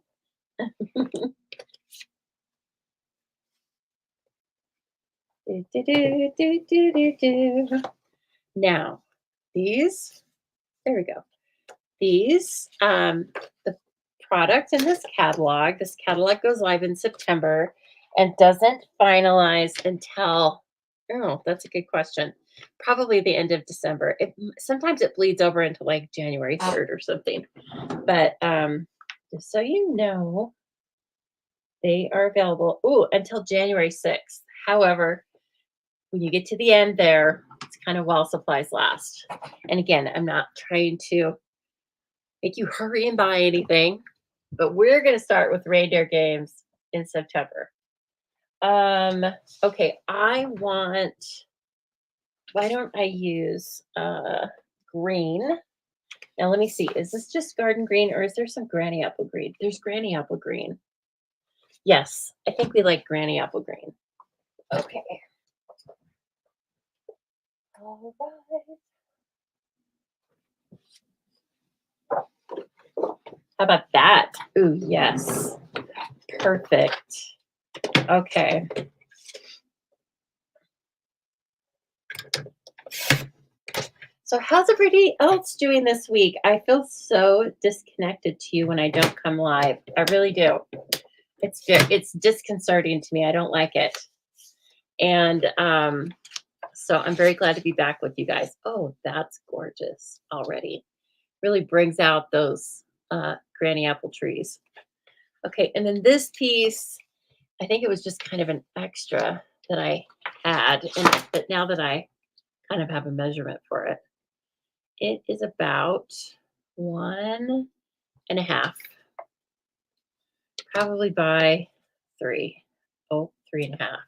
[SPEAKER 1] Now, these, there we go. These, the product in this catalog goes live in September and doesn't finalize until, oh, that's a good question. Probably the end of December. Sometimes it bleeds over into like January 3rd or something. But just so you know, they are available until January 6th. However, when you get to the end there, it's kind of while supplies last. And again, I'm not trying to make you hurry and buy anything, but we're going to start with reindeer games in September. Okay, why don't I use green? Now let me see, is this just garden green or is there some granny apple green? There's granny apple green. Yes, I think we like granny apple green. Okay. All right. How about that? Ooh, yes. Perfect. Okay. So how's everybody else doing this week? I feel so disconnected to you when I don't come live. I really do. It's disconcerting to me. I don't like it. And so I'm very glad to be back with you guys. Oh, that's gorgeous already. Really brings out those granny apple trees. Okay, and then this piece, I think it was just kind of an extra that I had, but now that I kind of have a measurement for it, it is about 1.5, probably by 3. Oh, 3.5.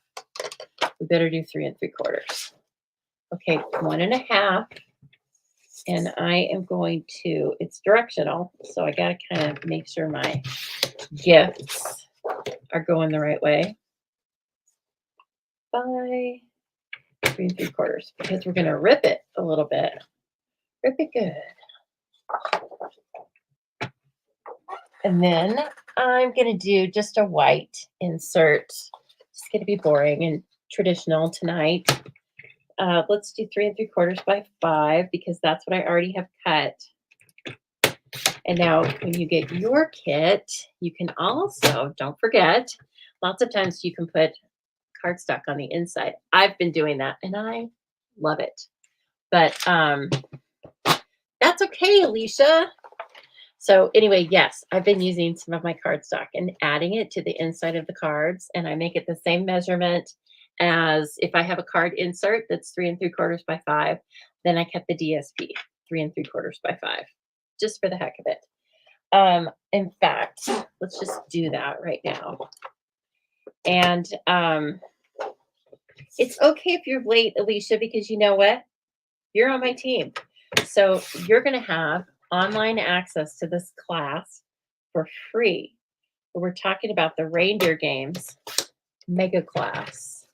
[SPEAKER 1] We better do 3 3/4. Okay, 1.5. And I am going to, it's directional, so I got to kind of make sure my gifts are going the right way. by 3 3/4 because we're going to rip it a little bit. Rip it good. And then I'm going to do just a white insert. It's going to be boring and traditional tonight. Let's do 3 3/4 by 5 because that's what I already have cut. And now when you get your kit, you can also, don't forget, lots of times you can put cardstock on the inside. I've been doing that and I love it. But that's okay, Alicia. So anyway, yes, I've been using some of my cardstock and adding it to the inside of the cards, and I make it the same measurement as if I have a card insert that's 3 3/4 by 5, then I cut the DSP 3 3/4 by 5, just for the heck of it. In fact, let's just do that right now. And it's okay if you're late, Alicia, because you know what? You're on my team. So you're going to have online access to this class for free. We're talking about the Reindeer games mega class.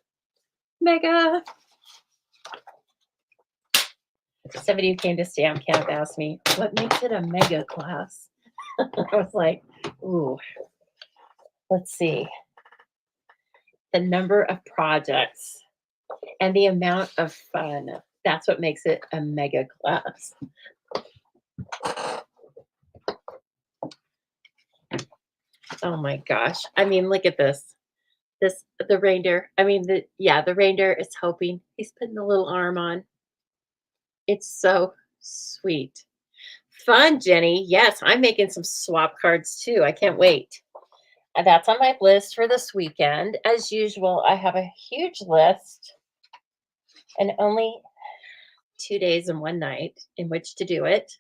[SPEAKER 1] Mega. Somebody who came to Stamp Camp asked me, what makes it a mega class? I was like, ooh, let's see. The number of projects and the amount of fun. That's what makes it a mega class. Oh my gosh. I mean, look at this. The reindeer. I mean, the reindeer is hoping. He's putting the little arm on. It's so sweet. Fun, Jenny. Yes, I'm making some swap cards too. I can't wait. And that's on my list for this weekend. As usual, I have a huge list and only 2 days and 1 night in which to do it.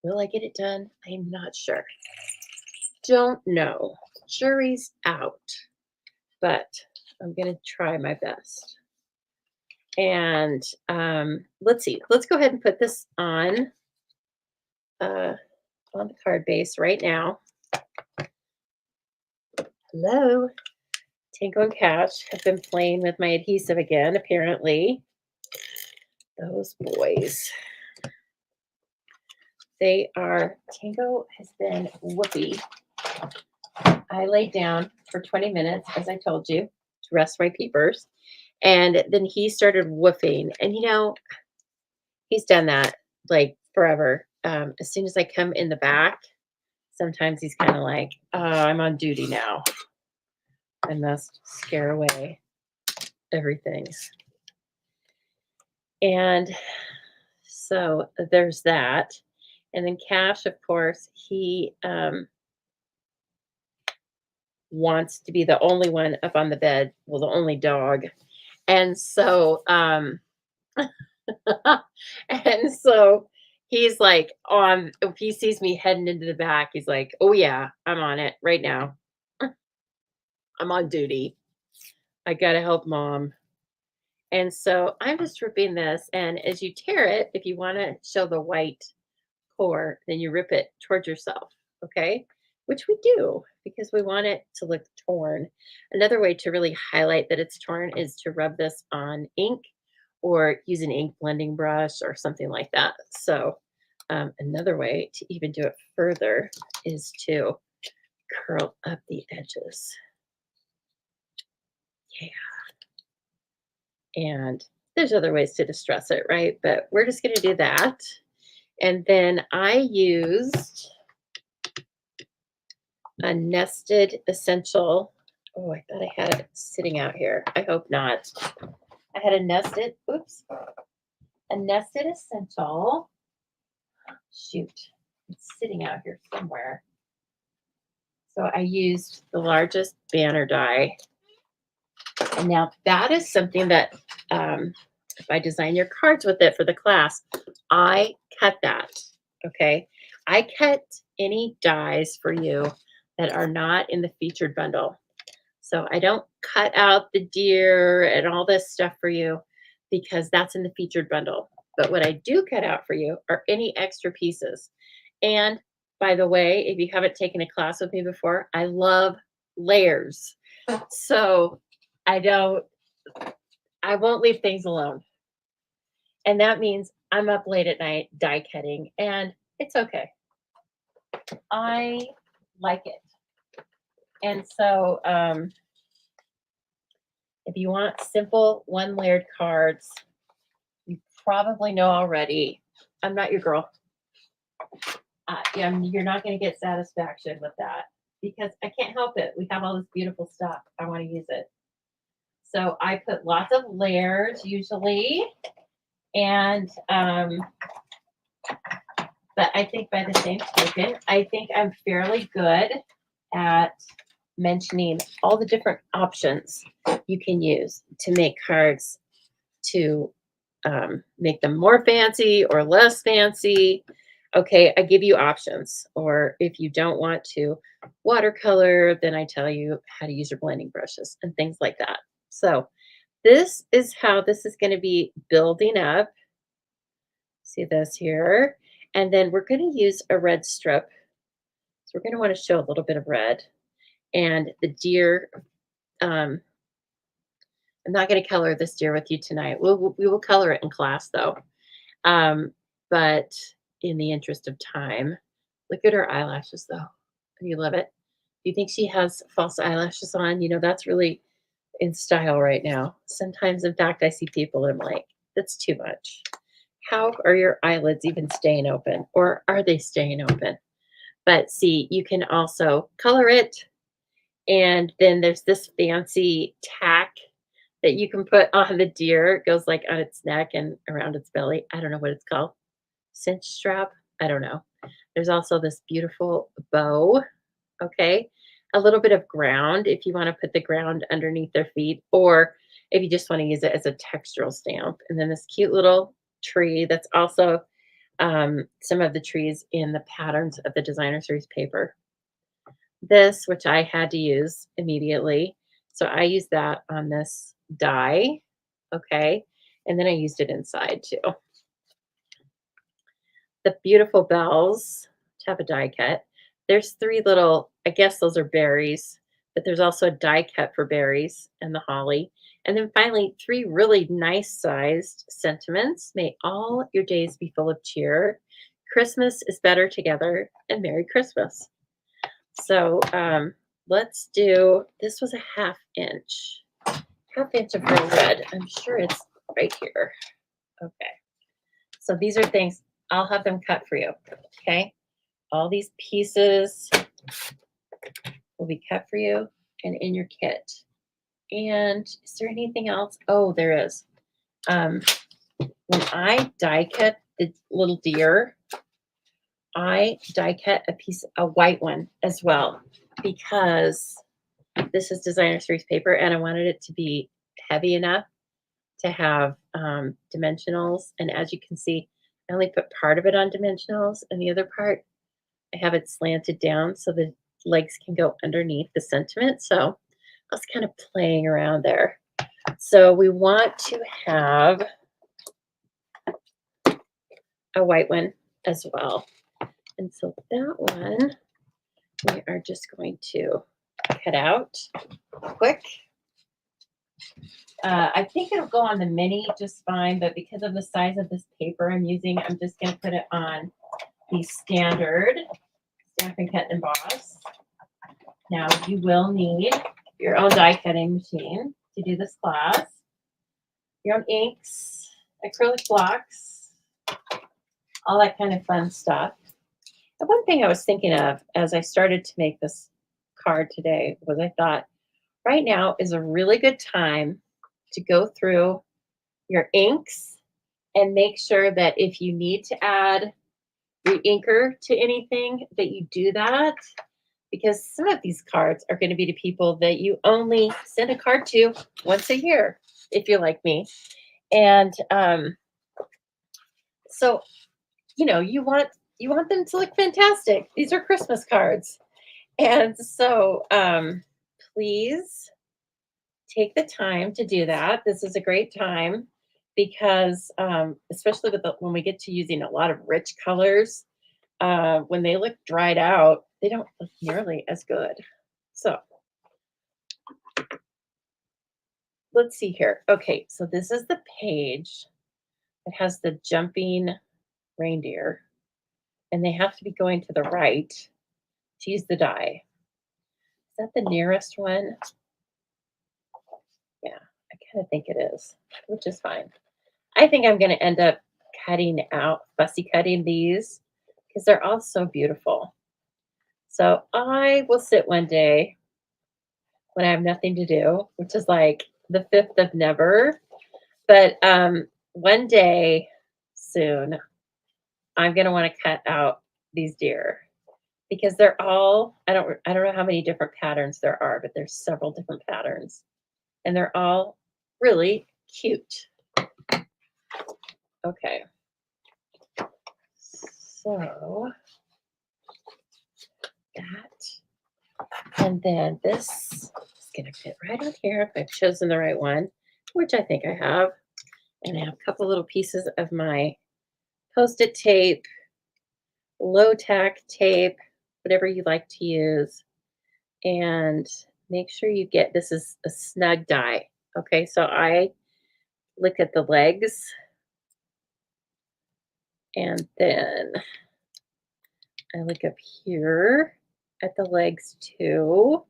[SPEAKER 1] Will I get it done? I'm not sure. Don't know. Jury's out. But I'm going to try my best. And let's see. Let's go ahead and put this on the card base right now. Hello. Tango and Cash have been playing with my adhesive again, apparently. Those boys. They are, Tango has been whoopee. I laid down for 20 minutes, as I told you, to rest my peepers. And then he started woofing. And, he's done that like forever. As soon as I come in the back, sometimes he's kind of like, I'm on duty now. I must scare away everything. And so there's that. And then Cash, of course, he wants to be the only one up on the bed. Well, the only dog. And so and so he's like if he sees me heading into the back, he's like, oh yeah, I'm on it right now. I'm on duty. I gotta help mom. And so I'm just ripping this. And as you tear it, if you want to show the white core, then you rip it towards yourself. Okay. Which we do because we want it to look torn. Another way to really highlight that it's torn is to rub this on ink or use an ink blending brush or something like that. So another way to even do it further is to curl up the edges. Yeah. And there's other ways to distress it, right? But we're just going to do that. And then I used a nested essential. Oh, I thought I had it sitting out here. I hope not. I had a nested essential. Shoot, it's sitting out here somewhere. So I used the largest banner die. And now that is something that if I design your cards with it for the class, I cut that, okay? I cut any dies for you that are not in the featured bundle. So I don't cut out the deer and all this stuff for you because that's in the featured bundle. But what I do cut out for you are any extra pieces. And by the way, if you haven't taken a class with me before, I love layers. So I don't I won't leave things alone. And that means I'm up late at night die cutting, and it's okay. I like it. And so, if you want simple one layered cards, you probably know already. I'm not your girl. Yeah, you're not going to get satisfaction with that because I can't help it. We have all this beautiful stuff. I want to use it. So I put lots of layers usually, and but I think by the same token, I think I'm fairly good at mentioning all the different options you can use to make cards to make them more fancy or less fancy. Okay, I give you options. Or if you don't want to watercolor, then I tell you how to use your blending brushes and things like that. So this is how this is going to be building up. See this here? And then we're going to use a red strip. So we're going to want to show a little bit of red. And the deer, um, I'm not going to color this deer with you tonight. We will color it in class though. Um, but in the interest of time, look at her eyelashes though. Do you love it? Do you think she has false eyelashes on? You know, that's really in style right now. Sometimes, in fact, I see people and I'm like, that's too much. How are your eyelids even staying open? Or are they staying open? But see, you can also color it. And then there's this fancy tack that you can put on the deer. It goes like on its neck and around its belly. I don't know what it's called. Cinch strap. I don't know. There's also this beautiful bow. Okay. A little bit of ground if you want to put the ground underneath their feet, or if you just want to use it as a textural stamp. And then this cute little tree that's also some of the trees in the patterns of the designer series paper. This, which I had to use immediately. So I used that on this die. Okay. And then I used it inside too. The beautiful bells to have a die cut. There's three little, I guess those are berries, but there's also a die cut for berries and the holly. And then finally, three really nice sized sentiments. May all your days be full of cheer. Christmas is better together, and Merry Christmas. So let's do, this was a half inch of real red. I'm sure it's right here. Okay. So these are things, I'll have them cut for you. Okay. All these pieces will be cut for you and in your kit. And is there anything else? Oh, there is. When I die cut the little deer, I die cut a white one as well, because this is designer series paper and I wanted it to be heavy enough to have dimensionals. And as you can see, I only put part of it on dimensionals and the other part, I have it slanted down so the legs can go underneath the sentiment. So I was kind of playing around there. So we want to have a white one as well. And so that one, we are just going to cut out quick. I think it'll go on the mini just fine, but because of the size of this paper I'm using, I'm just going to put it on the standard Stamp and Cut and Emboss. Now you will need your own die cutting machine to do this class, your own inks, acrylic blocks, all that kind of fun stuff. The one thing I was thinking of as I started to make this card today was I thought right now is a really good time to go through your inks and make sure that if you need to add re-inker to anything that you do that, because some of these cards are going to be to people that you only send a card to once a year, if you're like me. And so, you know, you want them to look fantastic. These are Christmas cards. And so please take the time to do that. This is a great time because especially with when we get to using a lot of rich colors, when they look dried out, they don't look nearly as good. So let's see here. Okay, so this is the page. It has the jumping reindeer, and they have to be going to the right to use the die. Is that the nearest one? Yeah, I kind of think it is, which is fine. I think I'm going to end up fussy cutting these because they're all so beautiful. So I will sit one day when I have nothing to do, which is like the fifth of never. But one day soon, I'm gonna want to cut out these deer because they're all I don't know how many different patterns there are, but there's several different patterns, and they're all really cute. Okay, so that, and then this is gonna fit right on here if I've chosen the right one, which I think I have. And I have a couple little pieces of my Post-it tape, low tack tape, whatever you like to use. And make sure you get this is a snug die. Okay, so I look at the legs and then I look up here at the legs too.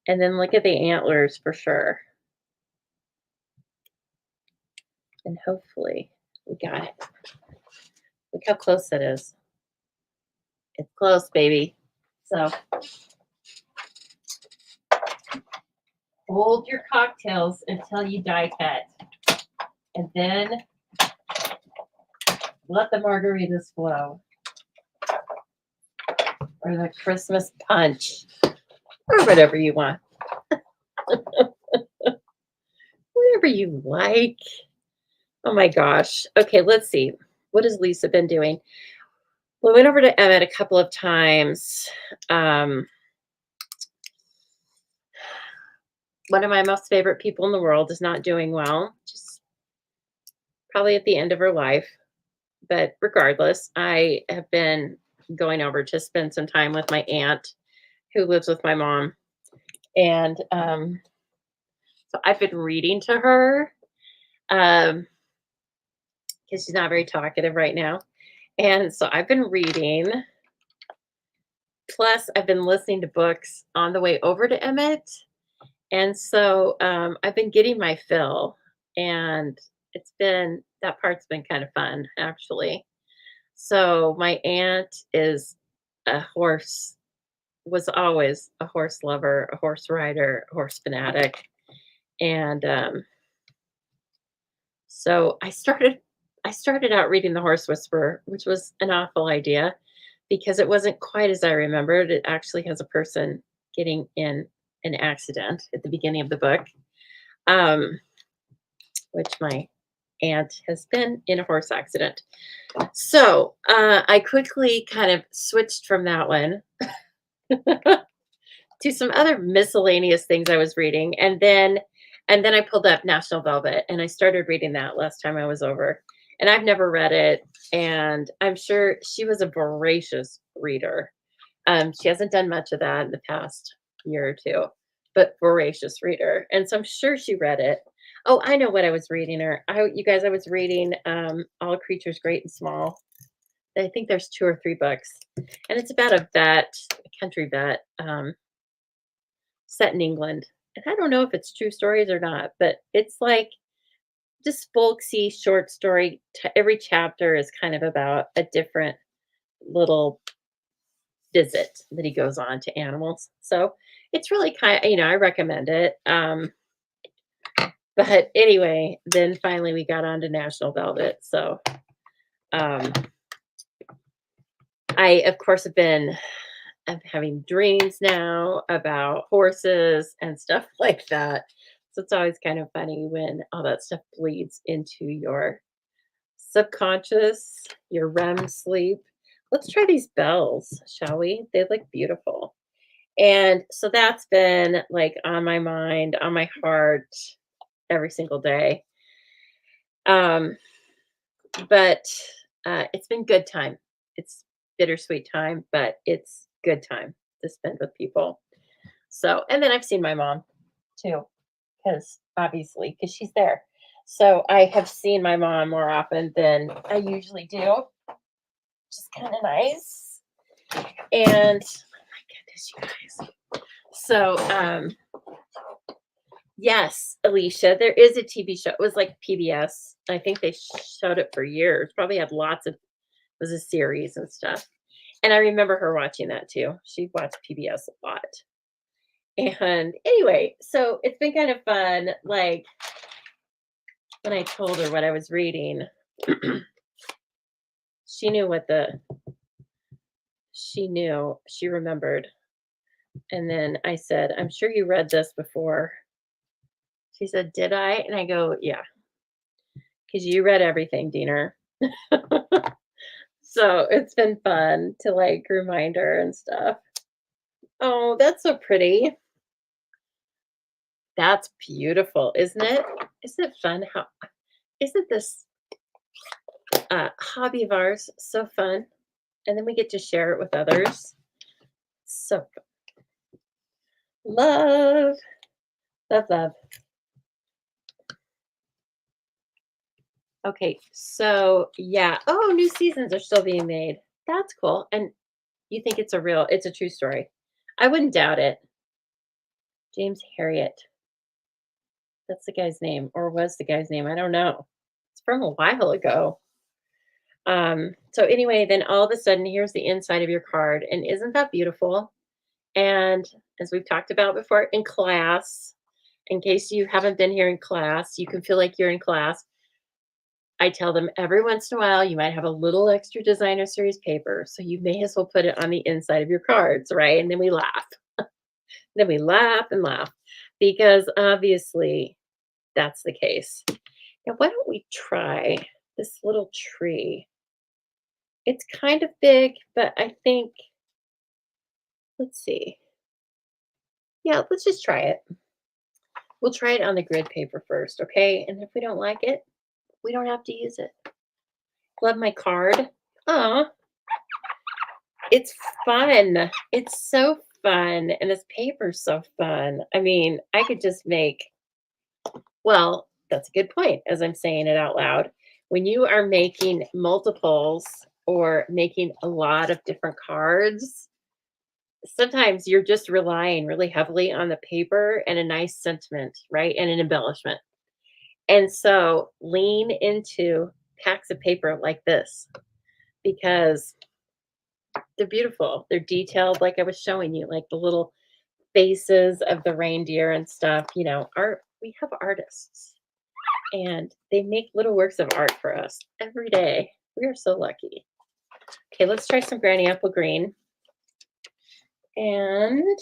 [SPEAKER 1] And then look at the antlers for sure. And hopefully we got it. Look how close it is. It's close, baby. So hold your cocktails until you die cut. And then let the margaritas flow. Or the Christmas punch. Or whatever you want. Whatever you like. Oh my gosh. Okay, let's see. What has Lisa been doing? Well, I went over to Emmett a couple of times. One of my most favorite people in the world is not doing well. Just probably at the end of her life. But regardless, I have been going over to spend some time with my aunt who lives with my mom. And so I've been reading to her because she's not very talkative right now. And so I've been reading. Plus, I've been listening to books on the way over to Emmett. And so I've been getting my fill. And that part's been kind of fun, actually. So my aunt is a horse, was always a horse lover, a horse rider, a horse fanatic. And so I started out reading The Horse Whisperer, which was an awful idea because it wasn't quite as I remembered. It actually has a person getting in an accident at the beginning of the book, um, which my aunt has been in a horse accident. So I quickly kind of switched from that one to some other miscellaneous things I was reading, and then I pulled up National Velvet and I started reading that last time I was over. And I've never read it, and I'm sure she was a voracious reader. She hasn't done much of that in the past year or two, but voracious reader. And so I'm sure she read it. Oh, I know what I was reading her. You guys, I was reading All Creatures Great and Small. I think there's 2 or 3 books, and it's about a country vet, set in England. And I don't know if it's true stories or not, but it's like just folksy short story. Every chapter is kind of about a different little visit that he goes on to animals. So it's really I recommend it. But anyway, then finally we got on to National Velvet. So um, I, of course, I'm having dreams now about horses and stuff like that. So it's always kind of funny when all that stuff bleeds into your subconscious, your REM sleep. Let's try these bells, shall we? They look beautiful. And so that's been like on my mind, on my heart every single day. Um, but it's been good time. It's bittersweet time, but it's good time to spend with people. So, and then I've seen my mom too. because obviously, because she's there. So I have seen my mom more often than I usually do, which is kind of nice. And oh my goodness, you guys. So yes, Alicia, there is a TV show. It was like PBS. I think they showed it for years. Probably had lots of, it was a series and stuff. And I remember her watching that too. She watched PBS a lot. And anyway, so it's been kind of fun. Like when I told her what I was reading, she knew what the, she knew, she remembered. And then I said, I'm sure you read this before. She said, did I? And I go, yeah, because you read everything, Diener. So it's been fun to like remind her and stuff. Oh, that's so pretty. That's beautiful, isn't it? Isn't it fun? How isn't this hobby of ours so fun? And then we get to share it with others. So fun. Love, love, love. Okay, so yeah. Oh, new seasons are still being made. That's cool. And you think it's a real, it's a true story. I wouldn't doubt it. James Harriet. That's the guy's name, or was the guy's name. I don't know. It's from a while ago. So anyway, then all of a sudden, here's the inside of your card. And isn't that beautiful? And as we've talked about before, in class, in case you haven't been here in class, you can feel like you're in class. I tell them every once in a while, you might have a little extra designer series paper. So you may as well put it on the inside of your cards, right? And then we laugh. Then we laugh and laugh because obviously that's the case. Now, why don't we try this little tree? It's kind of big, but I think, let's see. Yeah, let's just try it. We'll try it on the grid paper first, okay? And if we don't like it, we don't have to use it. Love my card. Aw, it's fun. It's so fun. And this paper's so fun. I mean, I could just make, well, that's a good point as I'm saying it out loud. When you are making multiples or making a lot of different cards, sometimes you're just relying really heavily on the paper and a nice sentiment, right? And an embellishment. And so lean into packs of paper like this because they're beautiful. They're detailed, like I was showing you, like the little faces of the reindeer and stuff. You know, art, we have artists and they make little works of art for us every day. We are so lucky. Okay, let's try some Granny Apple Green. And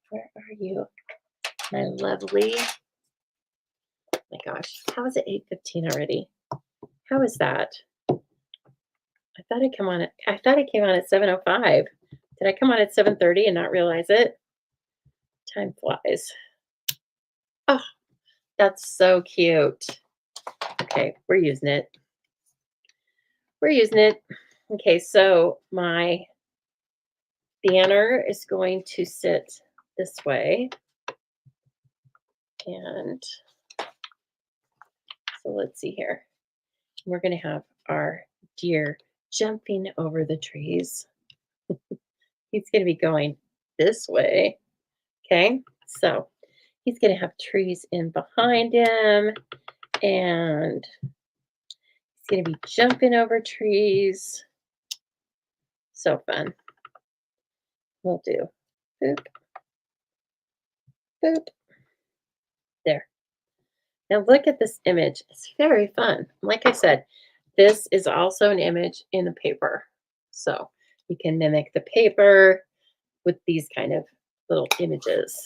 [SPEAKER 1] where are you, my lovely? Oh my gosh, how is it 8:15 already? How is that? I thought I came on at 7:05. Did I come on at 7:30 and not realize it? Time flies. Oh, that's so cute. Okay, we're using it. We're using it. Okay, so my banner is going to sit this way. And so let's see here. We're going to have our deer jumping over the trees. He's going to be going this way. Okay, so he's going to have trees in behind him and he's going to be jumping over trees. So fun. We'll do boop, boop. There. Now look at this image. It's very fun. Like I said, this is also an image in the paper. So you can mimic the paper with these kind of little images.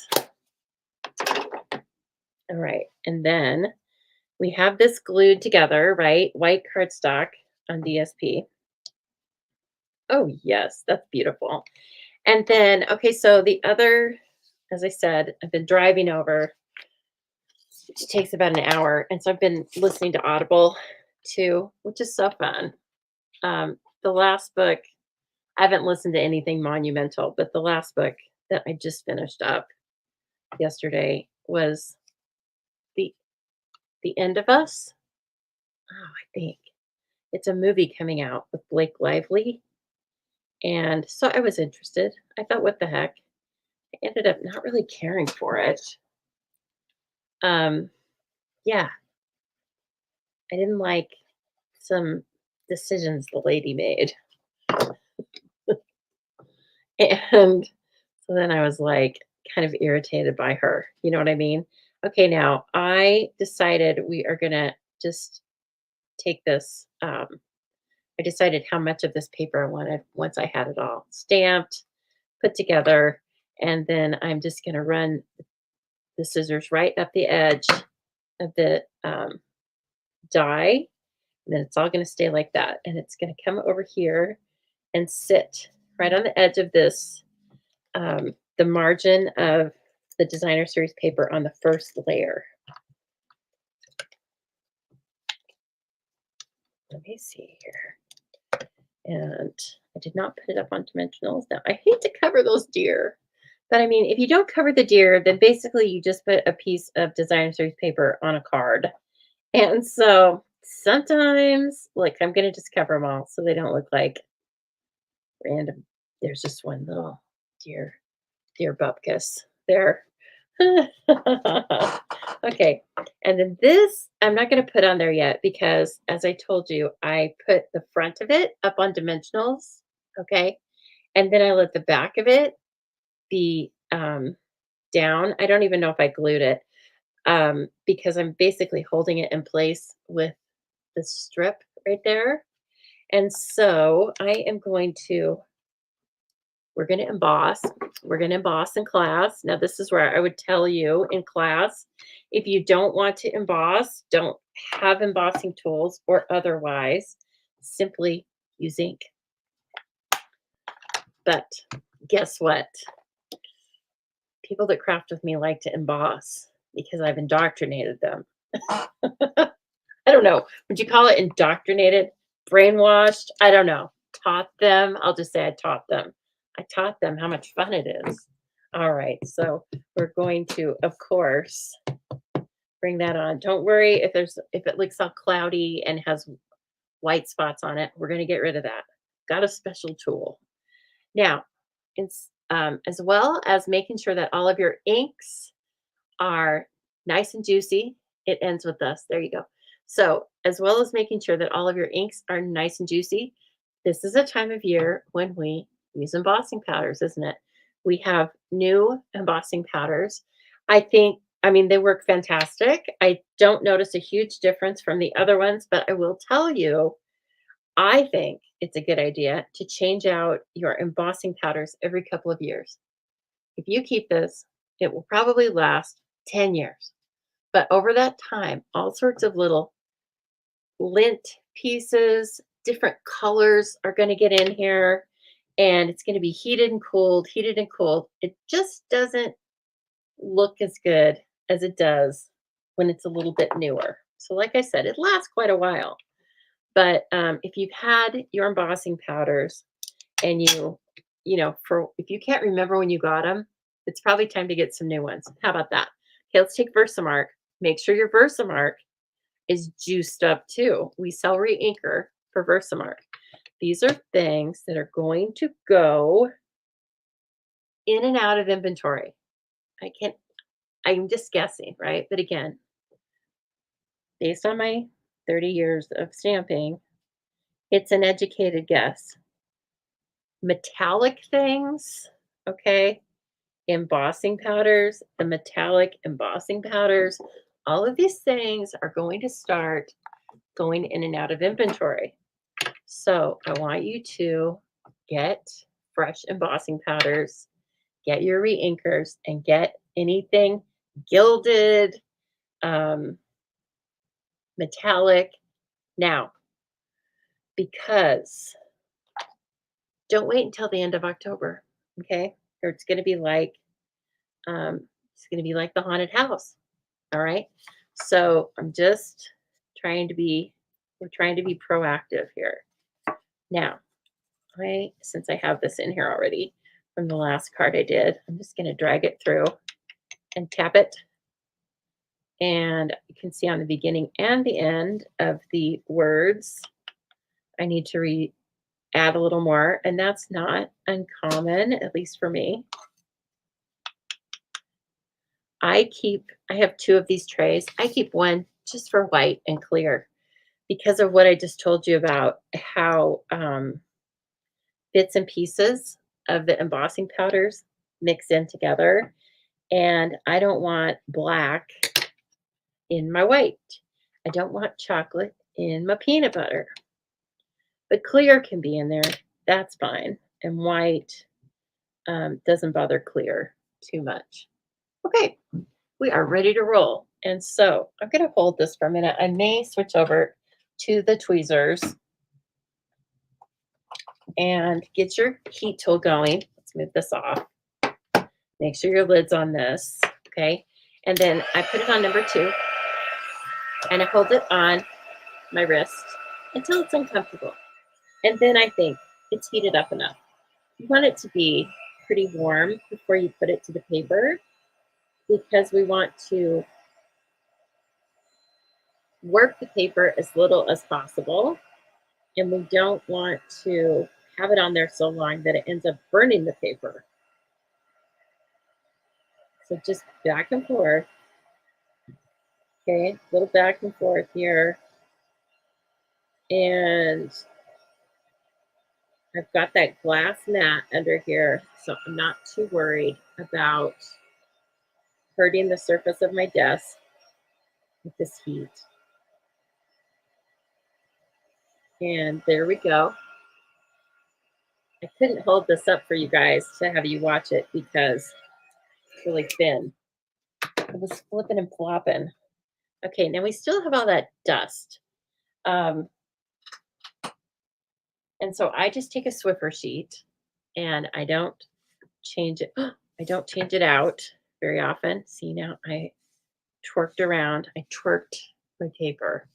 [SPEAKER 1] All right. And then we have this glued together, right? White cardstock on DSP. Oh, yes, that's beautiful. And then, okay, so the other, as I said, I've been driving over, which takes about an hour. And so I've been listening to Audible too, which is so fun. The last book, I haven't listened to anything monumental, but the last book that I just finished up, yesterday was the the End of Us. Oh, I think it's a movie coming out with Blake Lively, and so I was interested. I thought, what the heck? I ended up not really caring for it. Um, yeah, I didn't like some decisions the lady made, and so then I was like kind of irritated by her. You know what I mean? Okay, now I decided we are gonna just take this. I decided how much of this paper I wanted once I had it all stamped, put together, and then I'm just going to run the scissors right up the edge of the die. And then it's all going to stay like that. And it's going to come over here and sit right on the edge of this, the margin of the designer series paper on the first layer. Let me see here. And I did not put it up on dimensionals. Now, I hate to cover those deer, but I mean, if you don't cover the deer, then basically you just put a piece of designer series paper on a card. And so sometimes, like, I'm going to just cover them all so they don't look like random. There's just one little deer bupkis there. Okay. And then this, I'm not going to put on there yet because, as I told you, I put the front of it up on dimensionals. Okay. And then I let the back of it be down. I don't even know if I glued it because I'm basically holding it in place with the strip right there. And so I am going to we're going to emboss. We're going to emboss in class. Now, this is where I would tell you in class, if you don't want to emboss, don't have embossing tools or otherwise, simply use ink. But guess what? People that craft with me like to emboss because I've indoctrinated them. I don't know. Would you call it indoctrinated? Brainwashed? I don't know. Taught them. I'll just say I taught them. I taught them how much fun it is. All right. So we're going to, of course, bring that on. Don't worry if it looks all cloudy and has white spots on it. We're going to get rid of that. Got a special tool. Now, it's, as well as making sure that all of your inks are nice and juicy. It ends with us. There you go. So, as well as making sure that all of your inks are nice and juicy, this is a time of year when we use embossing powders, isn't it? We have new embossing powders. I mean, they work fantastic. I don't notice a huge difference from the other ones, but I will tell you, I think it's a good idea to change out your embossing powders every couple of years. If you keep this, it will probably last 10 years. But over that time, all sorts of little lint pieces, different colors are going to get in here, and it's going to be heated and cooled, heated and cooled. It just doesn't look as good as it does when it's a little bit newer. So, like I said, it lasts quite a while. But if you've had your embossing powders and for if you can't remember when you got them, it's probably time to get some new ones. How about that? Okay, let's take Versamark. Make sure your Versamark is juiced up too. We sell Reinker for Versamark. These are things that are going to go in and out of inventory. I'm just guessing, right? But again, based on my 30 years of stamping, it's an educated guess. Metallic things, okay? Embossing powders, the metallic embossing powders, all of these things are going to start going in and out of inventory. So I want you to get fresh embossing powders, get your reinkers, and get anything gilded, um, metallic now, because don't wait until the end of October, okay? Or it's going to be like the haunted house. All right. So we're trying to be proactive here. Now, since I have this in here already from the last card I did, I'm just going to drag it through and tap it. And you can see on the beginning and the end of the words, I need to add a little more, and that's not uncommon, at least for me. I have two of these trays. I keep one just for white and clear because of what I just told you about how bits and pieces of the embossing powders mix in together. And I don't want black in my white. I don't want chocolate in my peanut butter. But clear can be in there. That's fine. And white doesn't bother clear too much. Okay, we are ready to roll. And so I'm going to hold this for a minute. I may switch over to the tweezers and get your heat tool going. Let's move this off. Make sure your lid's on this. Okay. And then I put it on number 2 and I hold it on my wrist until it's uncomfortable. And then I think it's heated up enough. You want it to be pretty warm before you put it to the paper because we want to work the paper as little as possible. And we don't want to have it on there so long that it ends up burning the paper. So just back and forth. Okay, a little back and forth here. And I've got that glass mat under here, so I'm not too worried about hurting the surface of my desk with this heat. And there we go. I couldn't hold this up for you guys to have you watch it because it's really thin. It was flipping and flopping. Okay, now we still have all that dust. And so I just take a Swiffer sheet and I don't change it. I don't change it out very often. See, now I twerked around. I twerked my paper.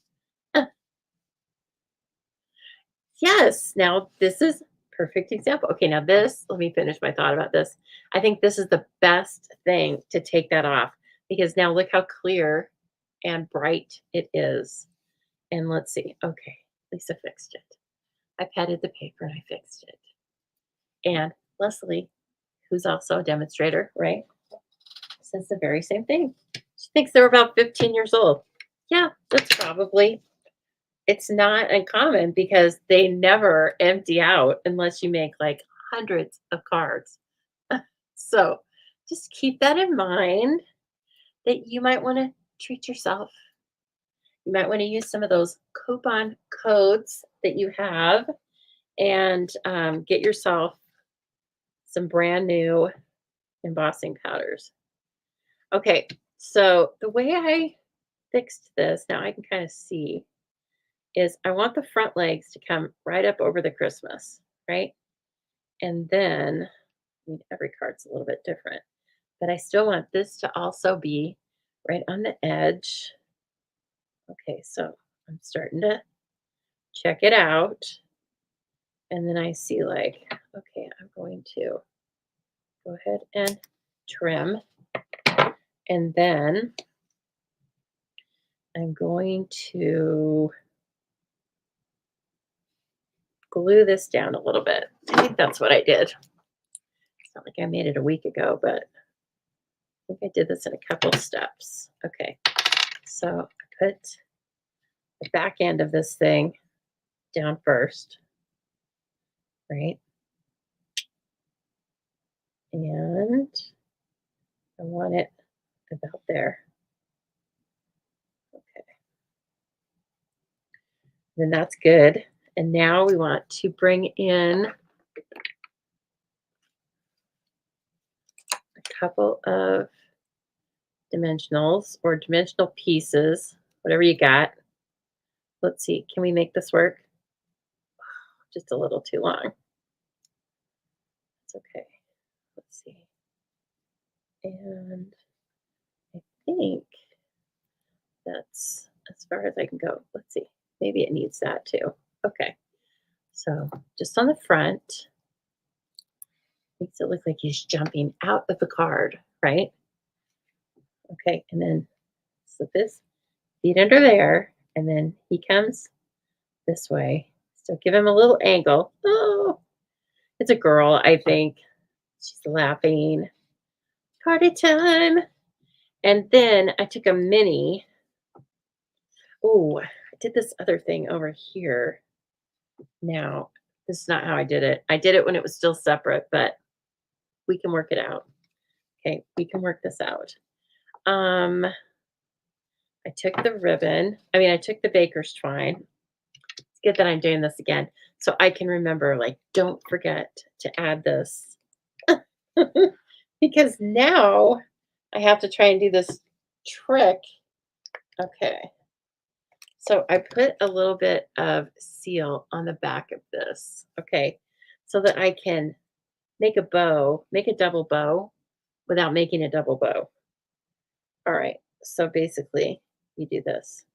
[SPEAKER 1] Yes, now this is perfect example. Okay, now this, let me finish my thought about this. I think this is the best thing to take that off because now look how clear and bright it is. And let's see. Okay, Lisa fixed it. I patted the paper and I fixed it. And Leslie, who's also a demonstrator, right, says the very same thing. She thinks they're about 15 years old. Yeah, that's probably, it's not uncommon because they never empty out unless you make like hundreds of cards. So just keep that in mind that you might want to treat yourself. You might want to use some of those coupon codes that you have and get yourself some brand new embossing powders. Okay, so the way I fixed this, now I can kind of see, is I want the front legs to come right up over the Christmas, right? And then, I mean, every card's a little bit different, but I still want this to also be right on the edge. Okay, so I'm starting to check it out. And then I see like, okay, I'm going to go ahead and trim. And then I'm going to glue this down a little bit. I think that's what I did. It's not like I made it a week ago, but I think I did this in a couple of steps. Okay, so I put the back end of this thing down first, right? And I want it about there. Okay, then that's good. And now we want to bring in a couple of dimensionals or dimensional pieces, whatever you got. Let's see, can we make this work? Just a little too long. It's okay. Let's see. And I think that's as far as I can go. Let's see. Maybe it needs that too. Okay. So just on the front, makes it look like he's jumping out of the card, right? Okay, and then slip his feet under there, and then he comes this way. So give him a little angle. Oh, it's a girl, I think. She's laughing. Party time. And then I took a mini. Oh, I did this other thing over here. Now, this is not how I did it. I did it when it was still separate, but we can work it out. Okay, we can work this out. I took the ribbon. I took the baker's twine. It's good that I'm doing this again so I can remember, like, don't forget to add this because now I have to try and do this trick. Okay. So I put a little bit of seal on the back of this. Okay. So that I can make a bow, make a double bow without making a double bow. All right. So basically, you do this.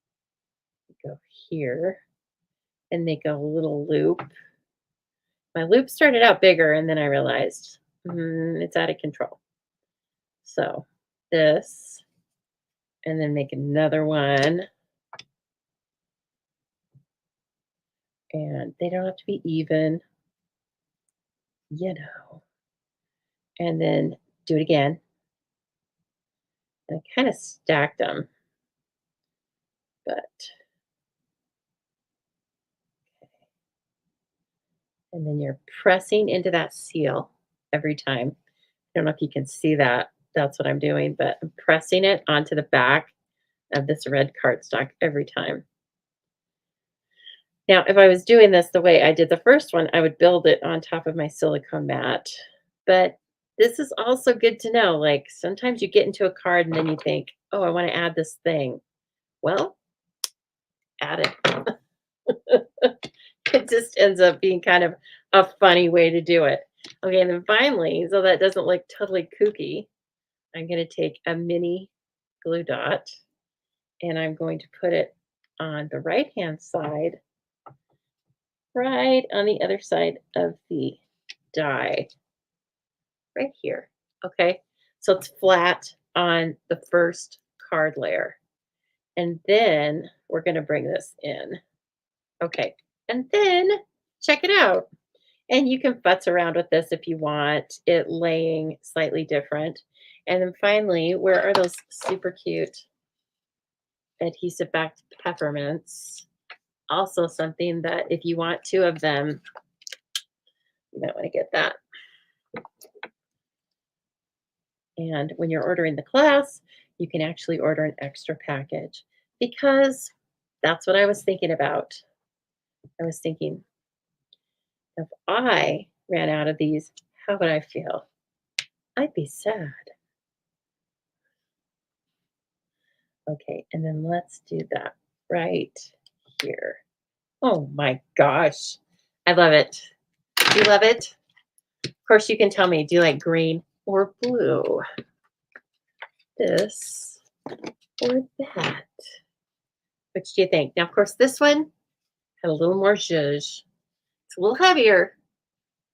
[SPEAKER 1] You go here and make a little loop. My loop started out bigger, and then I realized it's out of control. So this, and then make another one. And they don't have to be even, you know. And then do it again. And I kind of stacked them, but, and then you're pressing into that seal every time. I don't know if you can see that. That's what I'm doing, but I'm pressing it onto the back of this red cardstock every time. Now, if I was doing this the way I did the first one, I would build it on top of my silicone mat. But this is also good to know. Like sometimes you get into a card and then you think, oh, I want to add this thing. Well, add it. It just ends up being kind of a funny way to do it. Okay, and then finally, so that doesn't look totally kooky, I'm going to take a mini glue dot and I'm going to put it on the right hand side, right on the other side of the die, right here. Okay, so it's flat on the first card layer. And then we're going to bring this in. Okay, and then check it out. And you can futz around with this if you want it laying slightly different. And then finally, where are those super cute adhesive backed peppermints? Also something that if you want two of them, you might want to get that. And when you're ordering the class, you can actually order an extra package because that's what I was thinking about. I was thinking, if I ran out of these, how would I feel? I'd be sad. Okay, and then let's do that right here. Oh my gosh. I love it. Do you love it? Of course, you can tell me, do you like green or blue? This or that? Which do you think? Now, of course, this one had a little more zhuzh. It's a little heavier,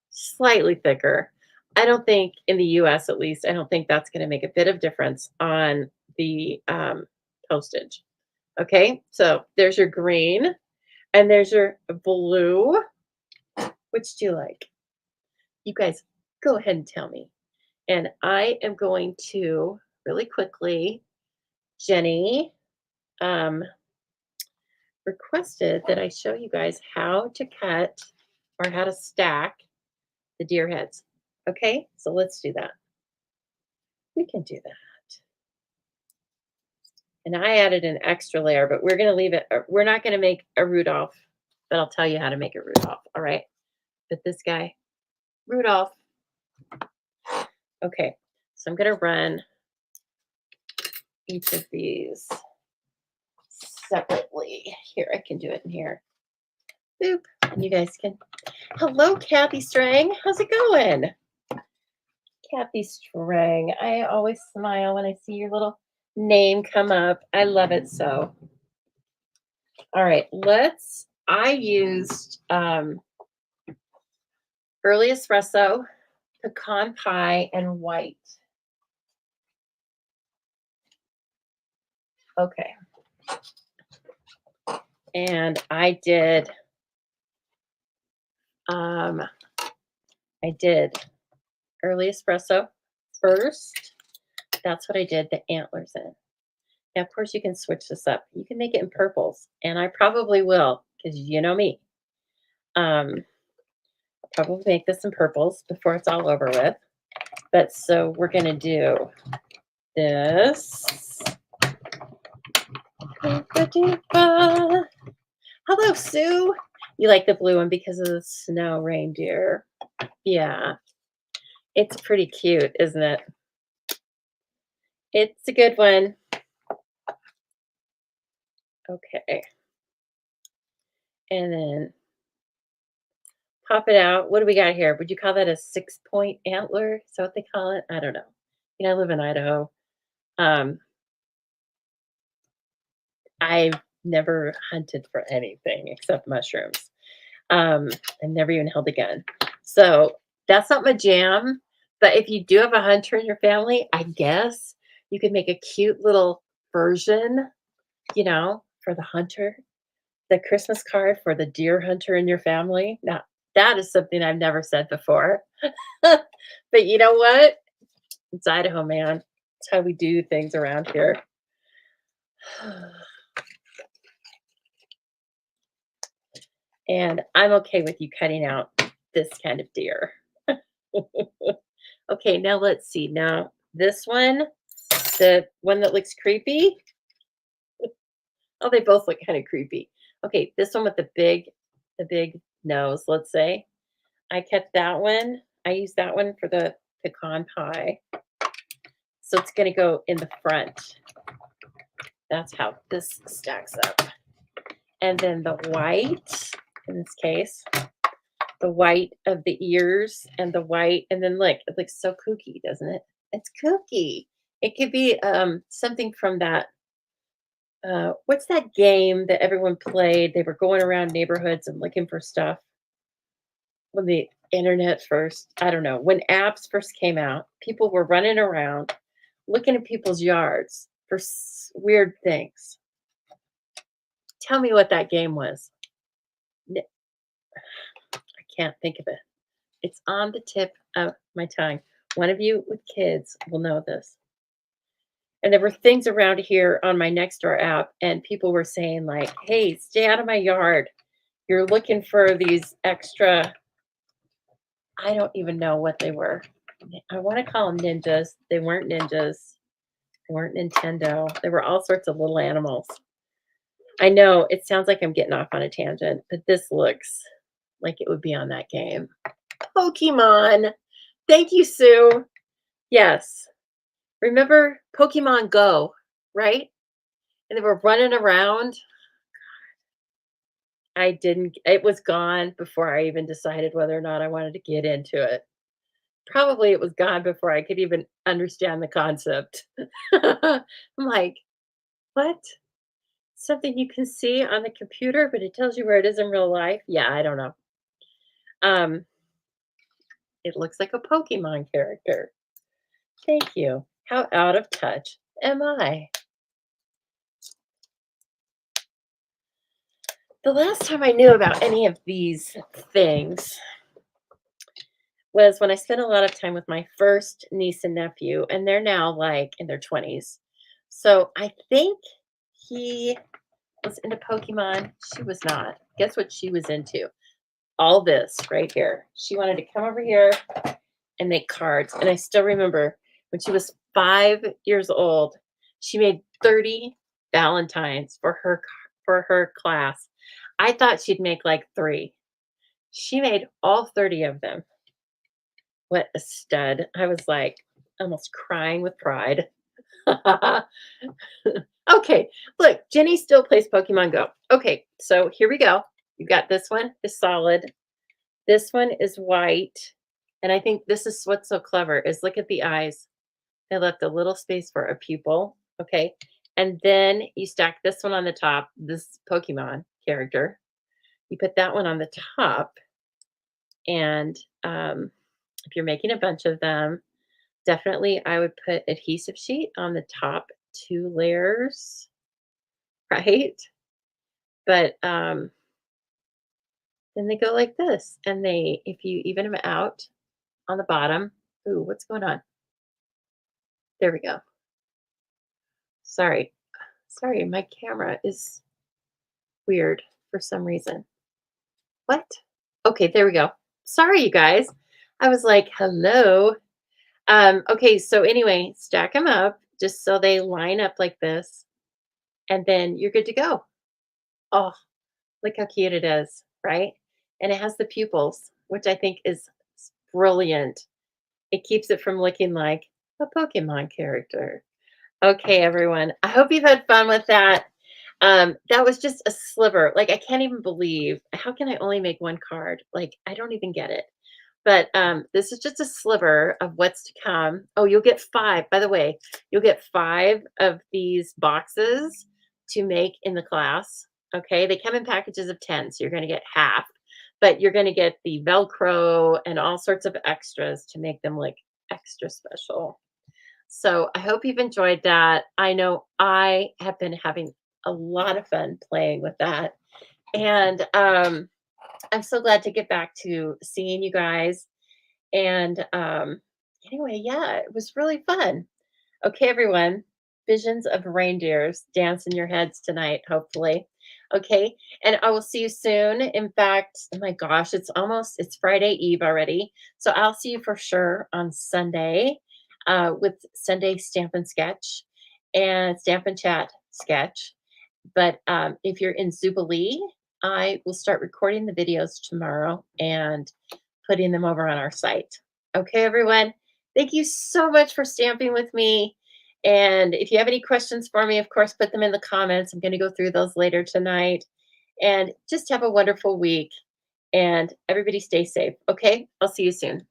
[SPEAKER 1] slightly thicker. I don't think in the US, at least, I don't think that's going to make a bit of difference on the postage. Okay, so there's your green and there's your blue. Which do you like? You guys go ahead and tell me. And I am going to really quickly, Jenny requested that I show you guys how to cut or how to stack the deer heads. Okay, so let's do that. We can do that. And I added an extra layer, but we're going to leave it. We're not going to make a Rudolph, but I'll tell you how to make a Rudolph. All right. But this guy, Rudolph. Okay. So I'm going to run each of these separately. Here, I can do it in here. Boop. And you guys can. Hello, Kathy Strang. How's it going? Kathy Strang. I always smile when I see your little name come up. I love it so. All right, I used early espresso, pecan pie, and white. Okay. And um I did early espresso first. That's what I did the antlers in. Now, of course, you can switch this up. You can make it in purples, and I probably will because you know me. I'll probably make this in purples before it's all over with. But so we're gonna do this. Hello, Sue. You like the blue one because of the snow reindeer. Yeah, it's pretty cute, isn't it? It's a good one. Okay. And then pop it out. What do we got here? Would you call that a 6-point antler? Is that what they call it? I don't know. I live in Idaho. Um, I've never hunted for anything except mushrooms. I've never even held a gun. So that's not my jam. But if you do have a hunter in your family, I guess you could make a cute little version, for the hunter, the Christmas card for the deer hunter in your family. Now, that is something I've never said before. But you know what? It's Idaho, man. It's how we do things around here. And I'm okay with you cutting out this kind of deer. Okay, now let's see. Now, this one, the one that looks creepy. Oh, they both look kind of creepy. Okay, this one with the big nose, let's say. I kept that one. I used that one for the pecan pie. So it's going to go in the front. That's how this stacks up. And then the white, in this case, the white of the ears and the white, and then look, it looks so kooky, doesn't it? It's kooky. It could be something from that. What's that game that everyone played? They were going around neighborhoods and looking for stuff when the internet first, I don't know, when apps first came out, people were running around looking at people's yards for weird things. Tell me what that game was. I can't think of it. It's on the tip of my tongue. One of you with kids will know this. And there were things around here on my Nextdoor app, and people were saying, like, hey, stay out of my yard. You're looking for these extra, I don't even know what they were. I want to call them ninjas. They weren't ninjas. They weren't Nintendo. They were all sorts of little animals. I know it sounds like I'm getting off on a tangent, but this looks like it would be on that game. Pokemon. Thank you, Sue. Yes. Remember Pokemon Go, right? And they were running around. I didn't, it was gone before I even decided whether or not I wanted to get into it. Probably it was gone before I could even understand the concept. I'm like, what? Something you can see on the computer, but it tells you where it is in real life? Yeah, I don't know. Um, it looks like a Pokemon character. Thank you. How out of touch am I? The last time I knew about any of these things was when I spent a lot of time with my first niece and nephew, and they're now like in their 20s. So I think he was into Pokemon. She was not. Guess what she was into? All this right here. She wanted to come over here and make cards. And I still remember when she was 5 years old, she made 30 Valentines for her class. I thought she'd make like 3. She made all 30 of them. What a stud. I was like almost crying with pride. Okay, look, Jenny still plays Pokemon Go. Okay, so here we go. You got this one is solid. This one is white. And I think this is what's so clever is look at the eyes. I left a little space for a pupil. Okay. And then you stack this one on the top, this Pokemon character. You put that one on the top. And if you're making a bunch of them, definitely I would put adhesive sheet on the top 2 layers. right? But then they go like this, and they if you even them out on the bottom. Ooh, what's going on? There we go. Sorry. Sorry, my camera is weird for some reason. What? Okay, there we go. Sorry, you guys. I was like, "Hello." Okay, so anyway, stack them up just so they line up like this, and then you're good to go. Oh, look how cute it is, right? And it has the pupils, which I think is brilliant. It keeps it from looking like a Pokemon character. Okay, everyone. I hope you've had fun with that. That was just a sliver. Like, I can't even believe how can I only make one card? Like, I don't even get it. But this is just a sliver of what's to come. Oh, you'll get five. By the way, you'll get five of these boxes to make in the class. Okay, they come in packages of 10, so you're going to get half, but you're going to get the Velcro and all sorts of extras to make them look extra special. So I hope you've enjoyed that. I know I have been having a lot of fun playing with that. And I'm so glad to get back to seeing you guys. And anyway, yeah, it was really fun. Okay, everyone. Visions of reindeers dance in your heads tonight, hopefully. Okay. And I will see you soon. In fact, oh my gosh, it's Friday Eve already. So I'll see you for sure on Sunday with Sunday Stamp and Sketch and Stamp and Chat Sketch. But if you're in Zubilee, I will start recording the videos tomorrow and putting them over on our site. Okay, everyone. Thank you so much for stamping with me. And if you have any questions for me, of course, put them in the comments. I'm going to go through those later tonight. And just have a wonderful week. And everybody stay safe. Okay, I'll see you soon.